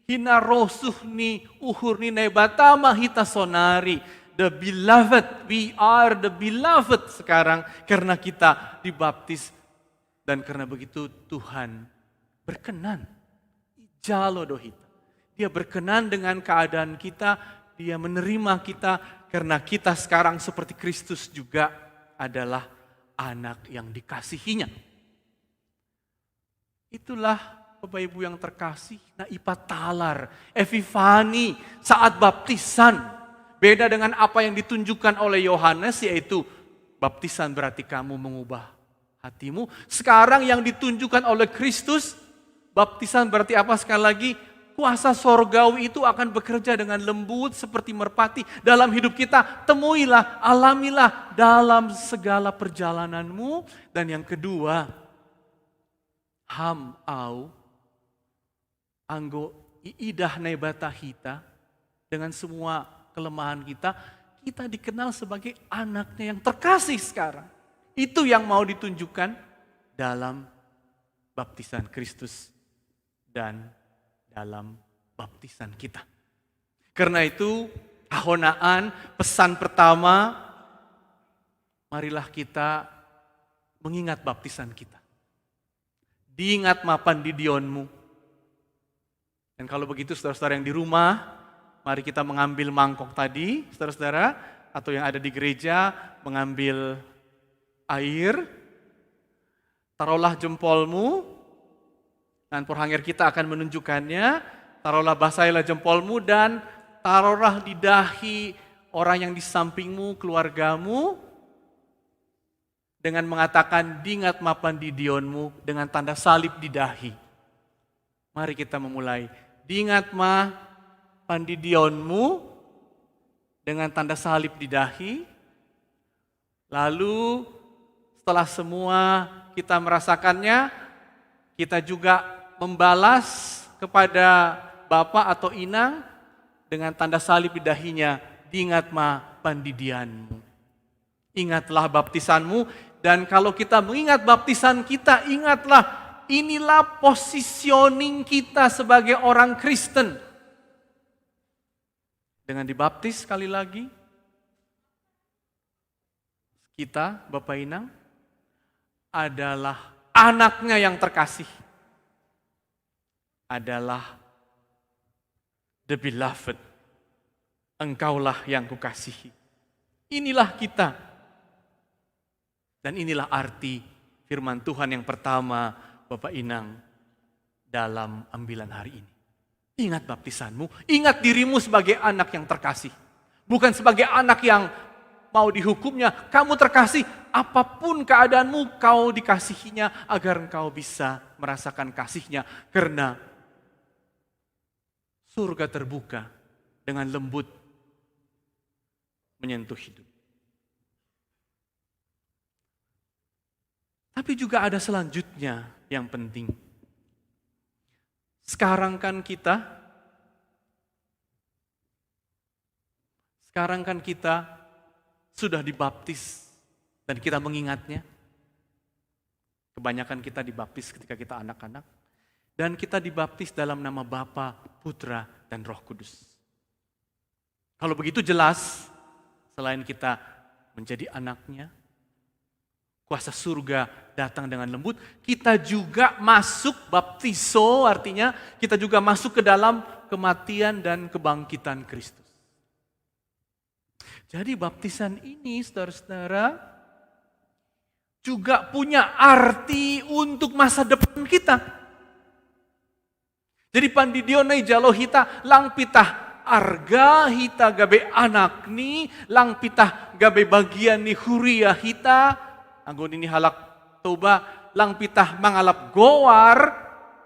Hina rosuhni uhurni nebata mahita sonari. The beloved, we are the beloved sekarang karena kita dibaptis. Dan karena begitu Tuhan berkenan. Jalo dohita. Dia berkenan dengan keadaan kita, dia menerima kita karena kita sekarang seperti Kristus juga adalah anak yang dikasihinya. Itulah Bapak Ibu yang terkasih, na ipatalar, epifani saat baptisan. Beda dengan apa yang ditunjukkan oleh Yohanes, yaitu baptisan berarti kamu mengubah hatimu. Sekarang yang ditunjukkan oleh Kristus, baptisan berarti apa sekali lagi? Kuasa sorgawi itu akan bekerja dengan lembut seperti merpati dalam hidup kita. Temuilah, alamilah dalam segala perjalananmu. Dan yang kedua, ham au anggo iidah nebata hita, dengan semua kelemahan kita, kita dikenal sebagai anaknya yang terkasih sekarang. Itu yang mau ditunjukkan dalam baptisan Kristus dan dalam baptisan kita. Karena itu, kahonaan, pesan pertama, marilah kita mengingat baptisan kita. Diingat mapan di dionmu. Dan kalau begitu saudara-saudara yang di rumah, mari kita mengambil mangkok tadi, saudara-saudara, atau yang ada di gereja, mengambil air, taruhlah jempolmu, dan porhanger kita akan menunjukkannya. Taruhlah basahilah jempolmu dan taruhlah di dahi orang yang di sampingmu, keluargamu, dengan mengatakan dingat ma pandidionmu dengan tanda salib di dahi. Mari kita memulai. Dingat ma pandidionmu dengan tanda salib di dahi. Lalu setelah semua kita merasakannya, kita juga membalas kepada Bapak atau Inang dengan tanda salib di dahinya. Dingat ma pandidianmu. Ingatlah baptisanmu. Dan kalau kita mengingat baptisan kita, ingatlah inilah positioning kita sebagai orang Kristen. Dengan dibaptis sekali lagi, kita, Bapak Inang, adalah anaknya yang terkasih. Adalah the beloved. Engkaulah yang kukasihi. Inilah kita. Dan inilah arti firman Tuhan yang pertama, Bapak Inang, dalam ambilan hari ini. Ingat baptisanmu, ingat dirimu sebagai anak yang terkasih. Bukan sebagai anak yang mau dihukumnya, kamu terkasih, apapun keadaanmu kau dikasihinya agar engkau bisa merasakan kasihnya. Karena surga terbuka dengan lembut menyentuh hidup. Tapi juga ada selanjutnya yang penting. Sekarang kan kita sudah dibaptis dan kita mengingatnya. Kebanyakan kita dibaptis ketika kita anak-anak. Dan kita dibaptis dalam nama Bapa, Putra, dan Roh Kudus. Kalau begitu jelas, selain kita menjadi anaknya, kuasa surga datang dengan lembut, kita juga masuk baptiso, artinya kita juga masuk ke dalam kematian dan kebangkitan Kristus. Jadi baptisan ini, saudara-saudara, juga punya arti untuk masa depan kita. Jadi pandidionai jalo hita lang pitah arga hita gabe anak ni lang pitah gabe bagian ni huria hita. Anggon ini halak toba lang pitah mangalap goar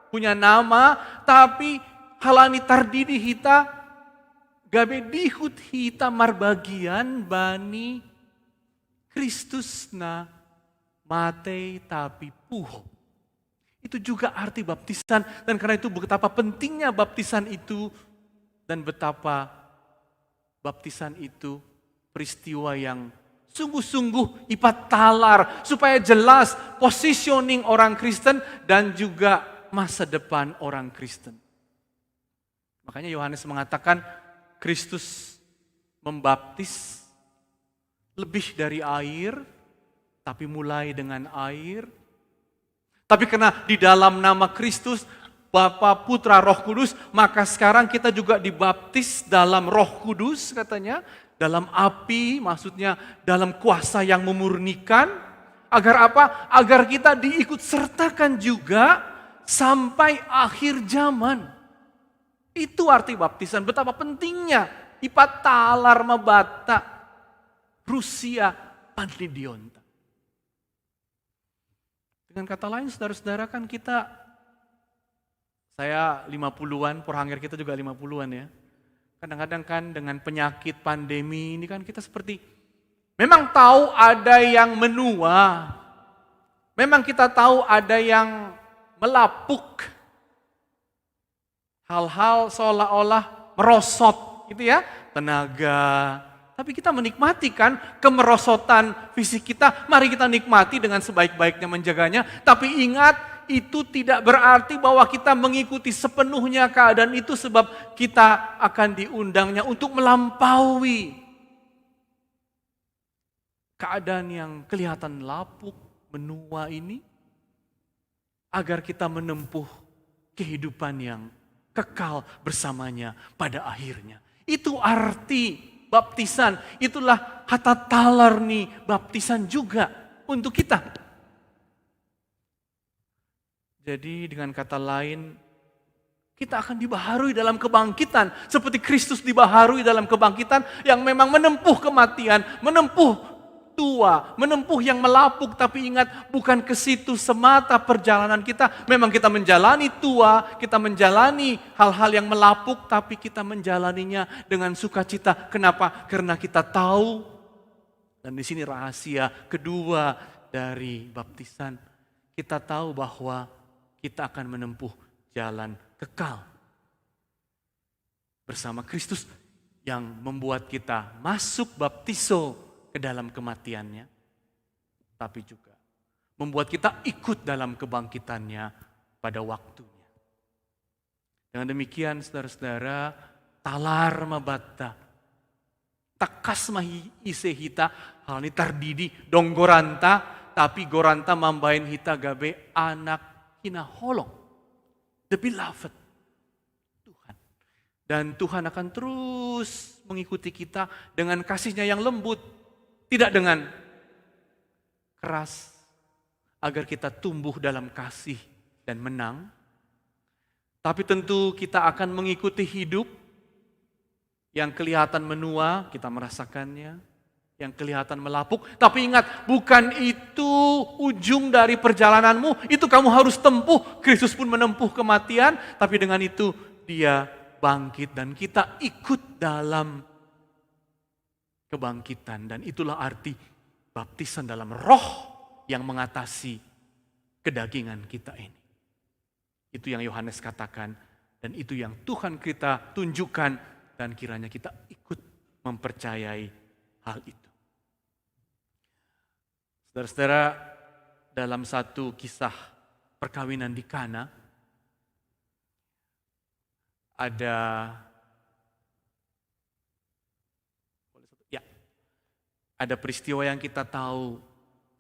punya nama, tapi halani tardidi hita gabe dihut hita marbagian bani Kristus na matei tapi puho. Itu juga arti baptisan, dan karena itu betapa pentingnya baptisan itu dan betapa baptisan itu peristiwa yang sungguh-sungguh ipat talar supaya jelas positioning orang Kristen dan juga masa depan orang Kristen. Makanya Yohanes mengatakan Kristus membaptis lebih dari air, tapi mulai dengan air. Tapi karena di dalam nama Kristus, Bapa, Putra, Roh Kudus, maka sekarang kita juga dibaptis dalam Roh Kudus katanya. Dalam api, maksudnya dalam kuasa yang memurnikan. Agar apa? Agar kita diikut sertakan juga sampai akhir zaman. Itu arti baptisan. Betapa pentingnya. Ipat talar mabata. Rusia pandidionta. Dengan kata lain, saudara-saudara, kan kita, saya 50-an, porhanger kita juga 50-an ya. Kadang-kadang kan dengan penyakit pandemi ini kan kita seperti memang tahu ada yang menua. Memang kita tahu ada yang melapuk. Hal-hal seolah-olah merosot gitu ya, tenaga. Tapi kita menikmati kan kemerosotan fisik kita. Mari kita nikmati dengan sebaik-baiknya menjaganya. Tapi ingat, itu tidak berarti bahwa kita mengikuti sepenuhnya keadaan itu sebab kita akan diundangnya untuk melampaui keadaan yang kelihatan lapuk, menua ini, agar kita menempuh kehidupan yang kekal bersamanya pada akhirnya. Itu arti baptisan, itulah hata talar nih baptisan juga untuk kita. Jadi dengan kata lain, Kita akan dibaharui dalam kebangkitan. Seperti Kristus dibaharui dalam kebangkitan yang memang menempuh kematian, menempuh tua, menempuh yang melapuk. Tapi ingat, bukan ke situ semata perjalanan kita. Memang kita menjalani tua, kita menjalani hal-hal yang melapuk, tapi kita menjalaninya dengan sukacita. Kenapa? Karena kita tahu, dan di sini rahasia kedua dari baptisan. Kita tahu bahwa kita akan menempuh jalan kekal bersama Kristus yang membuat kita masuk baptiso ke dalam kematiannya, tapi juga membuat kita ikut dalam kebangkitannya pada waktunya. Dengan demikian saudara-saudara, talar mabata, takas mahi ise hita, hal ini tardidi dong goranta, tapi goranta mambain hita gabe anak hinaholong. The beloved Tuhan. Dan Tuhan akan terus mengikuti kita dengan kasih-Nya yang lembut. Tidak dengan keras. Agar kita tumbuh dalam kasih dan menang. Tapi tentu kita akan mengikuti hidup yang kelihatan menua, kita merasakannya. Yang kelihatan melapuk. Tapi ingat, bukan itu ujung dari perjalananmu. Itu kamu harus tempuh. Kristus pun menempuh kematian. Tapi dengan itu dia bangkit. Dan kita ikut dalam kebangkitan. Dan itulah arti baptisan dalam roh yang mengatasi kedagingan kita ini. Itu yang Yohanes katakan. Dan itu yang Tuhan kita tunjukkan. Dan kiranya kita ikut mempercayai hal itu. Saudara-saudara, dalam satu kisah perkawinan di Kana, ada peristiwa yang kita tahu,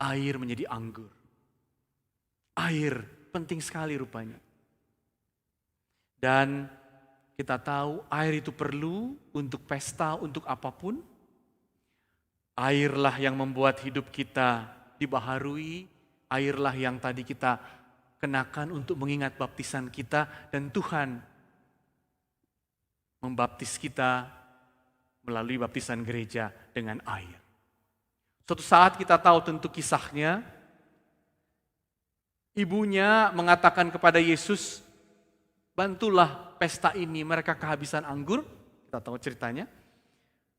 air menjadi anggur. Air penting sekali rupanya. Dan kita tahu air itu perlu untuk pesta, untuk apapun. Airlah yang membuat hidup kita dibaharui, airlah yang tadi kita kenakan untuk mengingat baptisan kita, dan Tuhan membaptis kita melalui baptisan gereja dengan air. Suatu saat kita tahu tentu kisahnya, ibunya mengatakan kepada Yesus, bantulah pesta ini, mereka kehabisan anggur, kita tahu ceritanya.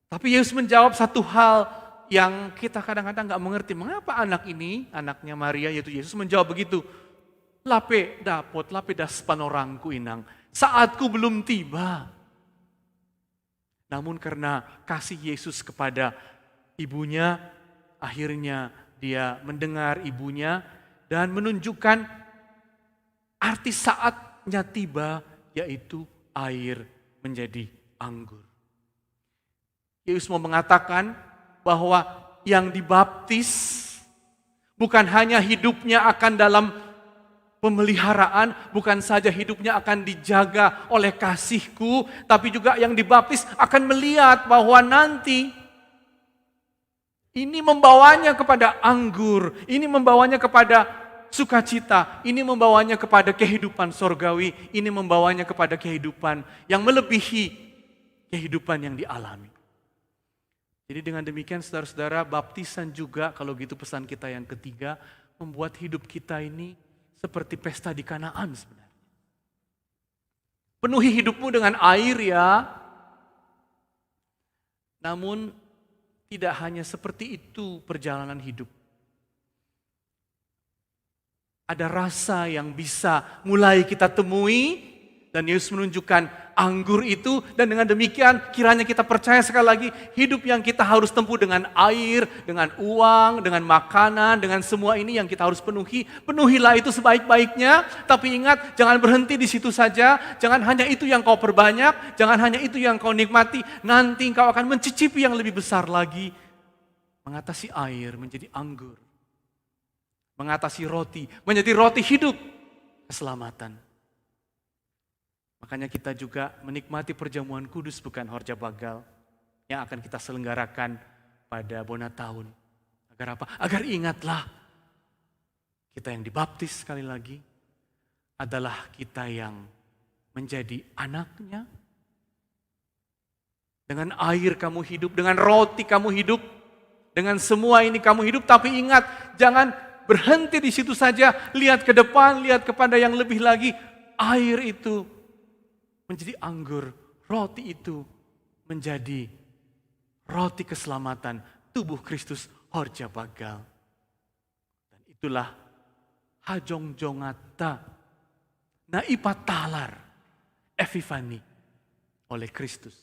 Tapi Yesus menjawab satu hal yang kita kadang-kadang gak mengerti. Mengapa anak ini, anaknya Maria yaitu Yesus menjawab begitu. Lape das panorangku inang. Saatku belum tiba. Namun karena kasih Yesus kepada ibunya, akhirnya dia mendengar ibunya dan menunjukkan arti saatnya tiba, yaitu air menjadi anggur. Yesus mau mengatakan bahwa yang dibaptis bukan hanya hidupnya akan dalam pemeliharaan, bukan saja hidupnya akan dijaga oleh kasih-Ku, tapi juga yang dibaptis akan melihat bahwa nanti ini membawanya kepada anggur, ini membawanya kepada sukacita, ini membawanya kepada kehidupan sorgawi, ini membawanya kepada kehidupan yang melebihi kehidupan yang dialami. Jadi dengan demikian saudara-saudara, baptisan juga, kalau gitu pesan kita yang ketiga, membuat hidup kita ini seperti pesta di Kanaan sebenarnya. Penuhi hidupmu dengan air ya. Namun tidak hanya seperti itu perjalanan hidup. Ada rasa yang bisa mulai kita temui, dan Yesus menunjukkan anggur itu, dan dengan demikian kiranya kita percaya sekali lagi, hidup yang kita harus tempuh dengan air, dengan uang, dengan makanan, dengan semua ini yang kita harus penuhi. Penuhilah itu sebaik-baiknya, tapi ingat jangan berhenti di situ saja, jangan hanya itu yang kau perbanyak, jangan hanya itu yang kau nikmati, nanti kau akan mencicipi yang lebih besar lagi. Mengatasi air menjadi anggur, mengatasi roti menjadi roti hidup, keselamatan. Makanya kita juga menikmati perjamuan kudus, bukan Horja Bagal, yang akan kita selenggarakan pada Bona Tahun. Agar apa? Agar ingatlah, kita yang dibaptis sekali lagi adalah kita yang menjadi anaknya. Dengan air kamu hidup, dengan roti kamu hidup, dengan semua ini kamu hidup. Tapi ingat, jangan berhenti di situ saja. Lihat ke depan, lihat kepada yang lebih lagi. Air itu menjadi anggur, roti itu menjadi roti keselamatan tubuh Kristus Horja Bagal. Dan itulah hajong jongata na ipatalar Epifani oleh Kristus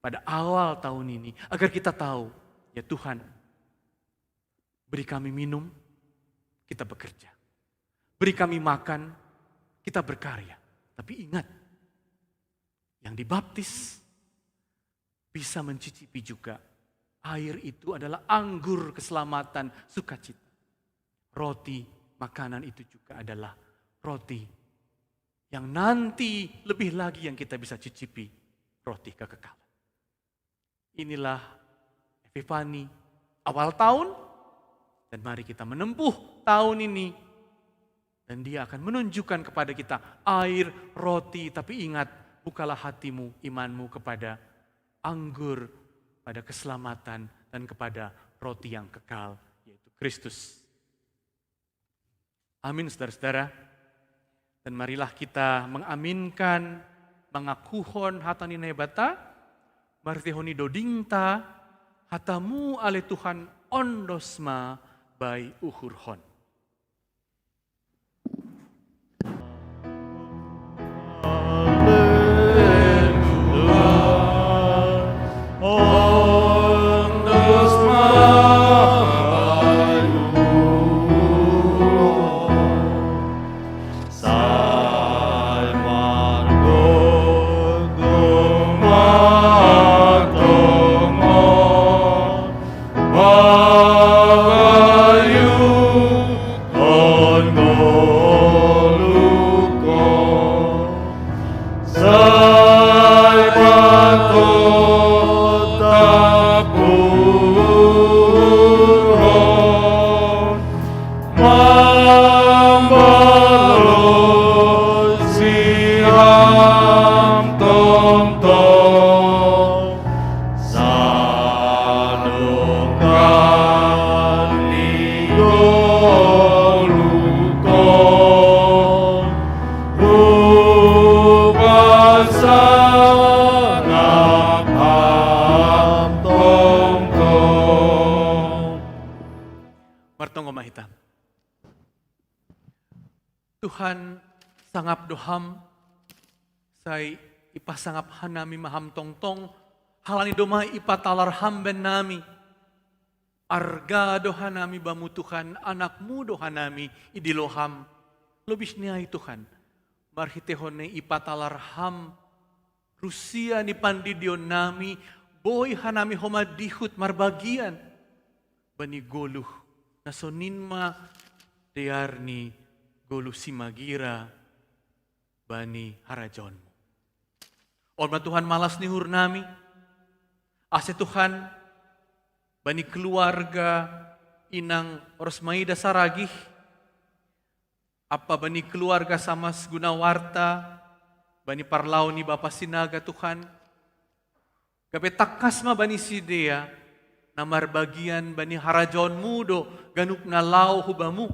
pada awal tahun ini, agar kita tahu, ya Tuhan, beri kami minum, kita bekerja. Beri kami makan, kita berkarya. Tapi ingat, yang dibaptis bisa mencicipi juga. Air itu adalah anggur keselamatan, sukacita. Roti, makanan itu juga adalah roti yang nanti lebih lagi yang kita bisa cicipi, roti kekekalan. Inilah Epifani awal tahun, dan mari kita menempuh tahun ini. Dan dia akan menunjukkan kepada kita air, roti, tapi ingat, bukalah hatimu, imanmu kepada anggur, pada keselamatan, dan kepada roti yang kekal, yaitu Kristus. Amin, saudara-saudara. Dan marilah kita mengaminkan, mengakuhon hatani nebata, martihoni dodingta, hatamu ale Tuhan ondosma bai uhurhon. Tuhan sangap doham, sai ipasangap hanami maham tongtong, halani domai ipatalar hamben nami. Arga dohanami bamu Tuhan, anakmu dohanami idiloham. Lebih niai Tuhan, marhitehone ipatalar ham, Rusia ni pandidion nami, boy hanami homa dihut marbagian. Bani goluh, nasoninma dearni goluh simagira, bani harajonmu. Orma Tuhan malas nihur nami, ase Tuhan, bani keluarga inang Rosmaida Saragih, apa bani keluarga Samas Gunawarta, bani parlauni Bapa Sinaga Tuhan, gape takasma bani sidea, namar bagian bani harajon mudo, ganuk na lau hubamu,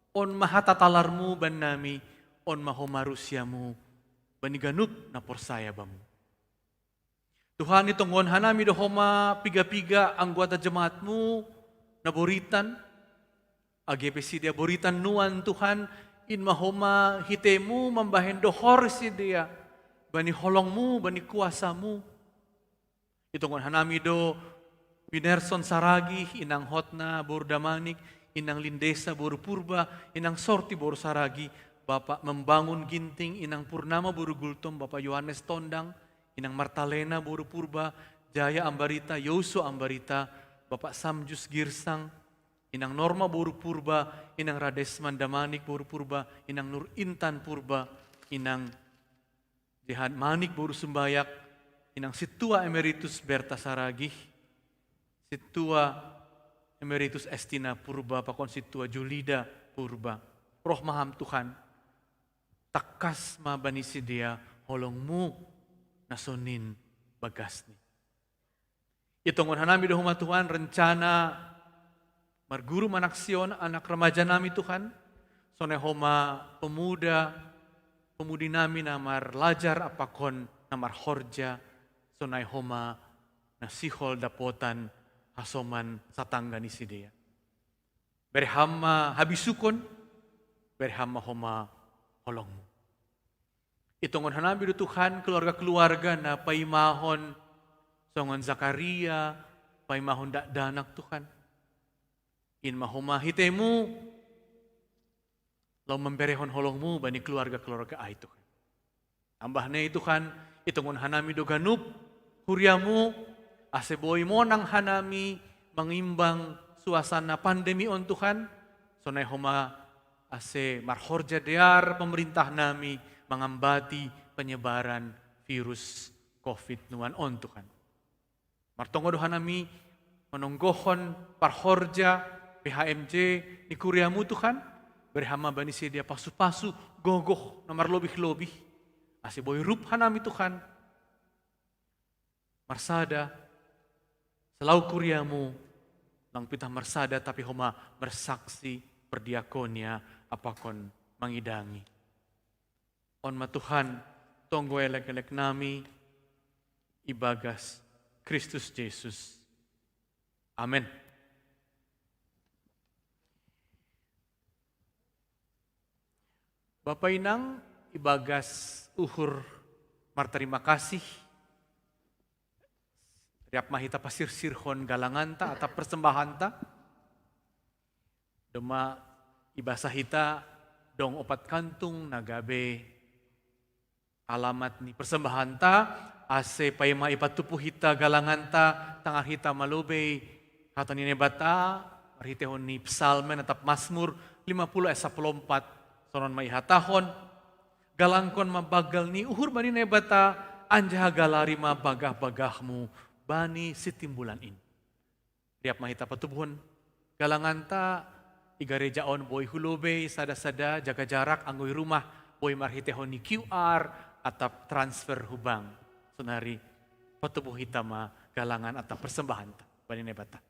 on mahatatalarmu ban nami, on mahomarusyamu, bani ganuk na porsaya bamu. Tuhan itongon hanami dohoma piga-piga anggota jemaatmu na boritan, agpc dia boritan nuan Tuhan, in mahoma hitemu membahen dohor si dia, bani holongmu, bani kuasamu. Itongon hanami do Binerson Saragih, inang hotna boru damanik, inang lindesa boru purba, inang sorti boru saragi, Bapak membangun ginting, inang purnama boru gultom, Bapak Yohanes Tondang, inang Martalena boru purba, Jaya Ambarita, Yoso Ambarita, Bapak Samjus Girsang, inang Norma boru purba, inang Radesman Damanik boru purba, inang Nur Intan purba, inang Jehan Manik boru sumbayak, inang Situa Emeritus Berta Saragih, Situa Emeritus Estina Purba, Pakon Situa Julida Purba. Roh maham Tuhan, takas mabani si dia holongmu nasunin bagasni. Itongon hanami dohuma Tuhan rencana marguru manaksyon anak remaja nami Tuhan. Sonehoma pemuda, pemudi nami namar lajar apakon namar horja. Sonai homa nasihol dapotan hasoman satangga ni si dia. Berhama habisukon, berhama homa holongmu. Itongon hanami do Tuhan keluarga-keluarga na paimahon songon Zakaria, paimahon danak Tuhan. In mahoma hitemu, lau memberehon holongmu bani keluarga-keluarga ay Tuhan. Ambahnya Tuhan, itongon hanami do ganup, huriamu, aseboy monang hanami, mengimbang suasana pandemi on Tuhan. Sonai homa ase marhorja dear pemerintah nami, mengambati penyebaran virus COVID nuan on Tuhan. Martongo dohan nami menonggohon parhorja PHMJ di kuriamu Tuhan. Berhama bani sedia pasu-pasu gogoh nomor lobih-lobih. Asi boy rup hanami Tuhan. Marsada selau kuriamu lang pitah marsada tapi homa bersaksi perdiakonia apakon mangidangi. On ma Tuhan, tonggo elek-elek nami, ibagas Kristus Yesus. Amin. Bapak Inang, ibagas uhur marterima kasih. Riap mahita pasir sirhon galanganta atau persembahanta. Dema ibasah hita dong opat kantung nagabe alamat ni persembahanta ase payma ipatupu hita galanganta tangah hita malube kata ni nebata marhitehon ni psalmen atap Mazmur 50 ayat 14 sonon maihatahon galangkon mabagal ni uhur bani nebata anjah galari mabagah-bagahmu bani sitimbulan in. Riap mahita patubuhon galanganta igarejaon boy hulube sada-sada jaga jarak anggoy rumah boy marhitehon ni QR atap transfer hubang. Sonari patubuh hitama galangan atap persembahan bani nebata.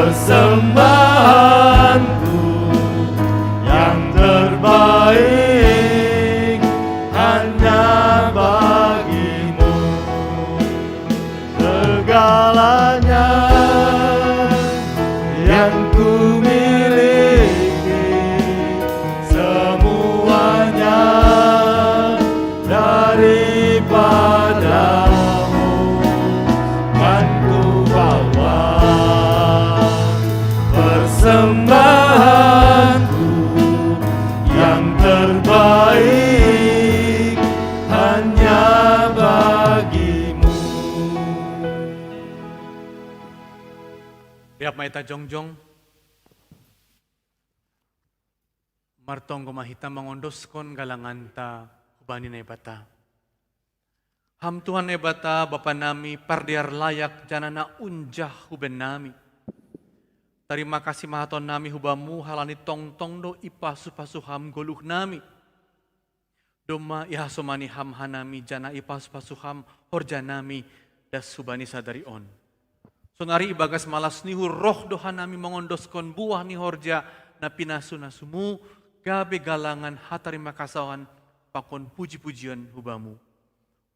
Sembah ku miliki semuanya daripadamu, kan ku bawa persembahanku yang terbaik hanya bagimu. Riap maita jongjong, martong gumahita mangondoskon galanganta hubani na ibata. Ham Tuhan na ibata, Bapa nami, pardiar layak janana unjah huben nami. Terima kasih mahaton nami hubamu halani tongtong do ipasuh-pasuham goluh nami. Doma ihasomani ham hanami jana ipasuh-pasuham horja nami das hubani sadari on. Sonari ibagas malas nihu roh dohan nami mengondoskon buah ni horja na pinasu-nasumu gabe galangan hatarima kasawan pakon puji-pujian hubamu.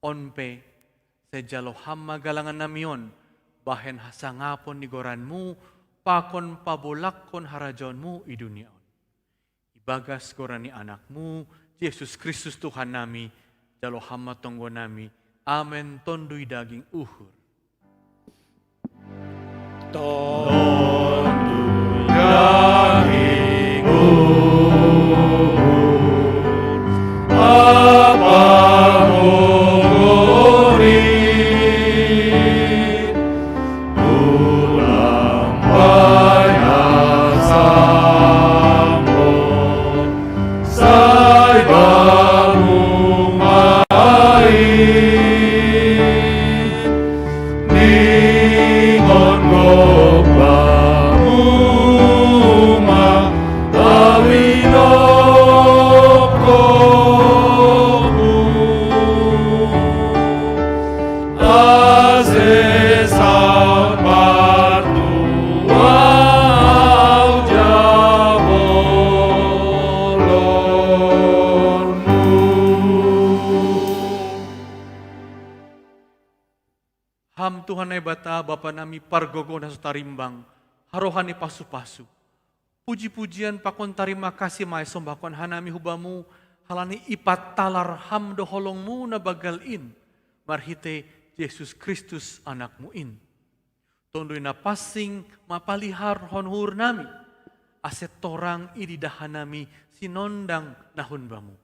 Onpe sejalo hamma galangan namion bahen hasangapon ni goranmu pakon pabolakon harajonmu i dunia on. Ibagas gorani anakmu Yesus Kristus Tuhan nami jalo hamma tonggo nami. Amen tondui daging uhur. Tondui daging uhur, apa ngorin, ulang bayar sambon, sai bangun main, ningon gok banguma, awinop komu, asesat partua Ham Tuhan na ibata, Bapa nami pargogo na sutarimbang, harohani pasu-pasu. Puji-pujian pakon tarima kasih may sombakon hanami hubamu, halani ipat talar ham doholongmu na bagalin, marhite Yesus Kristus anakmu in. Tondoy na pasing mapalihar honhur nami, aset torang ididahan nami sinondang nahun bamu.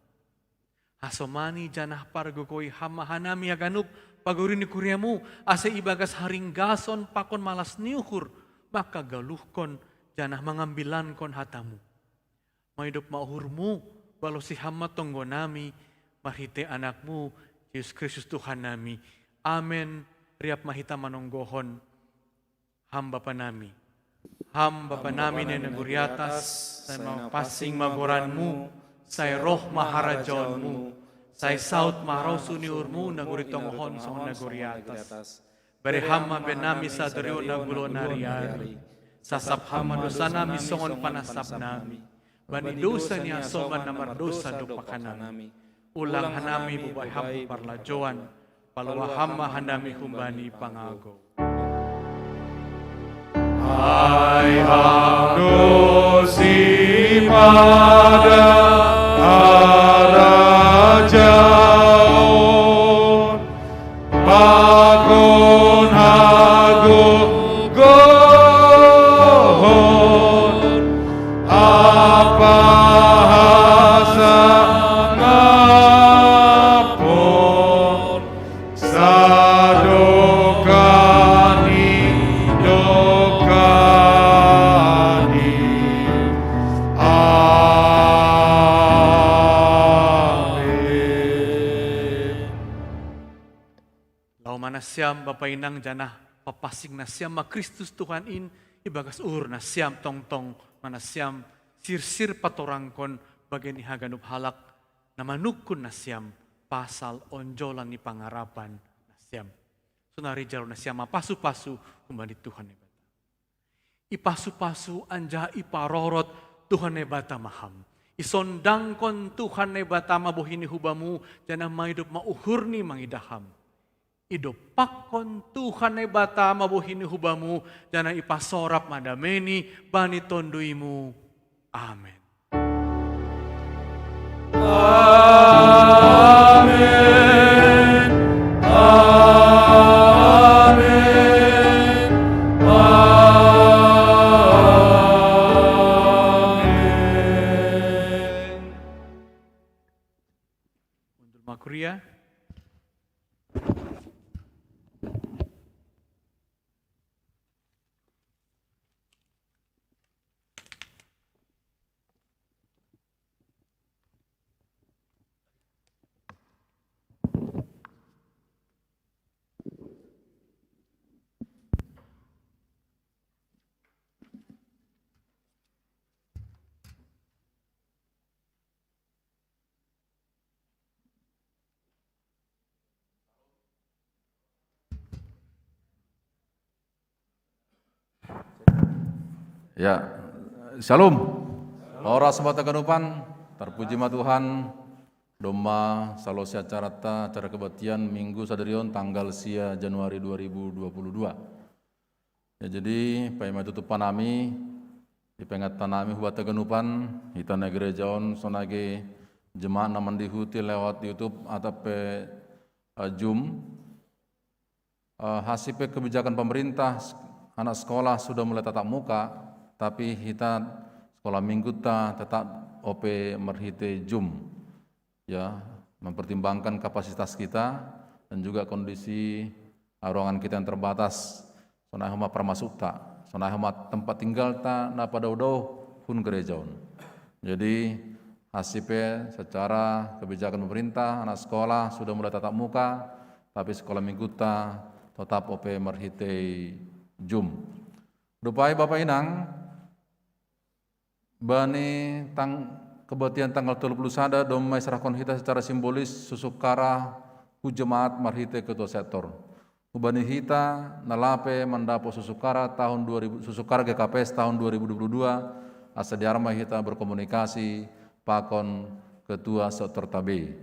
Hasomani janah pargogoy hamahanami aganup pagurin ni kuryamu ase ibagas haring gason pakon malas niuhur maka galuhkon janah mengambilankon hatamu. Maidup mauhurmu walau si hama tonggo nami marhite anakmu Yesus Kristus Tuhan nami. Amen. Riap mahita manonggohon ham Bapa nami. Ham Bapa nami na naguriatas sa mapasing magoranmu say roh maharajonmu, say saut maharaw suniurmu naguritong honsong naguriatas. Berehama benami sa dariyo nagulo nariari, sasaphama dosa nami songon panasap nami, banidosa niya soman na mardosa dupakan nami. Ulang hanami bubay parlajoan, palawahama hanami humbani pangago. Hai hamdo si pada Arajaon pakon agung gohon apa hasa ngapon sadokani dokani Siam bapainang janah papasing na siam ma Kristus Tuhan in ibagas na siam tongtong mana siam sirsir patorangkon bagian ihaganup halak na manukun na siam pasal onjolan ni pangarapan na siam. Sunari jaro na siam mapasu-pasu kumbali Tuhan nebata. Ipasu-pasu anja iparorot Tuhan nebata maham. Isondangkon Tuhan nebata mabuhini hubamu janah maidup mauhurni mangidaham. Ido pakon Tuhan bata mabuhini hubamu jana ipasorap madameni bani tonduimu. Amin. Amin. Amin. Amin. Untuk Makuria. Ya, Shalom. Ora semata kenupan, terpuji ma Tuhan. Doma salosia carata acara kebaktian Minggu Sadarion tanggal sia Januari 2022. Ya, jadi paima tutupan nami di pengatan nami hubata kenupan hitana gerejaon sonage jemaat naman dihuti lewat YouTube atau Zoom. Hasil kebijakan pemerintah anak sekolah sudah mulai tatap muka, tapi kita sekolah minggu tetap OP merhite Zoom. Ya, mempertimbangkan kapasitas kita dan juga kondisi ruangan kita yang terbatas. Sonai homa permasuk sonai homa tempat tinggal na pada udah hun gerejaun. Jadi hasipnya secara kebijakan pemerintah anak sekolah sudah mulai tatap muka, tapi sekolah minggu tetap OP merhite Zoom. Dupai Bapak Inang, bani kebaktian tanggal 31 domai serahkan kita secara simbolis susukara hujemaat marhite ketua sektor. Ubani hita nalape mendapo susukara tahun 2000 susukara GKPS tahun 2022 asa diarma hita berkomunikasi pakon ketua sektor tabe.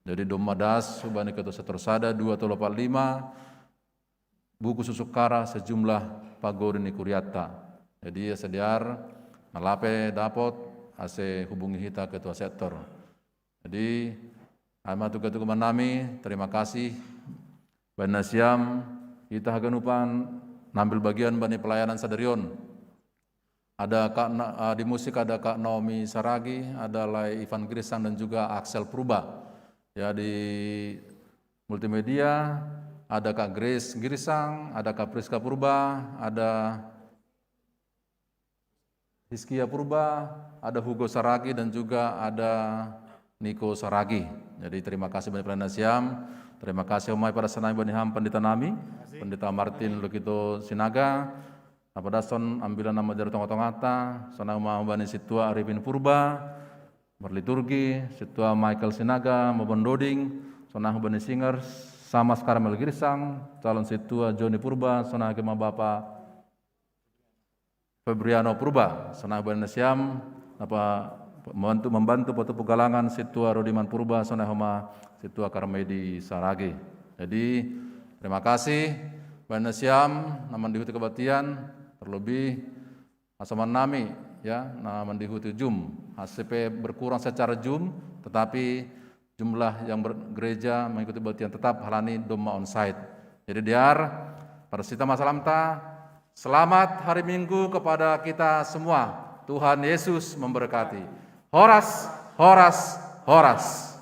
Jadi domadas ubani ketua sektor sada 245 buku susukara sejumlah pagorini kuriata. Jadi sediar nalape dapot ase hubungi kita ketua sektor. Jadi ama tugas nami terima kasih Bana Siam kita haganupan nambil bagian bani pelayanan Sadarion. Ada di musik ada Kak Naomi Saragi, ada Lai Ivan Grisang dan juga Axel Purba. Ya di multimedia ada Kak Grace Grisang, ada Kak Priska Purba, ada Hiskia Purba, ada Hugo Saragi dan juga ada Niko Saragi. Jadi terima kasih banyak pelayanan Siam. Terima kasih umai pada senai bani ham pendeta nami, pendeta Martin Lukito Sinaga. Pada son ambilan nama dari tongata, sonai umai bani situa Arifin Purba, berliturgi, situa Michael Sinaga, maupun Doding, sonai bani Singers, sama sekarang Melgirisang, calon situa Joni Purba, sonai kema Bapak Febriano Purba, sonai bani Siam, membantu Potu Pegalangan situa Rodiman Purba, sonai homa situa Karmedi Saragi. Jadi terima kasih bani Siam, naman dihuti kebaktian, terlebih asaman nami ya, naman dihuti Zoom. HCP berkurang secara Zoom, tetapi jumlah yang bergereja mengikuti kebaktian tetap halani doma onsite. Jadi diar pada sita masalamta. Selamat hari Minggu kepada kita semua. Tuhan Yesus memberkati. Horas, horas, horas.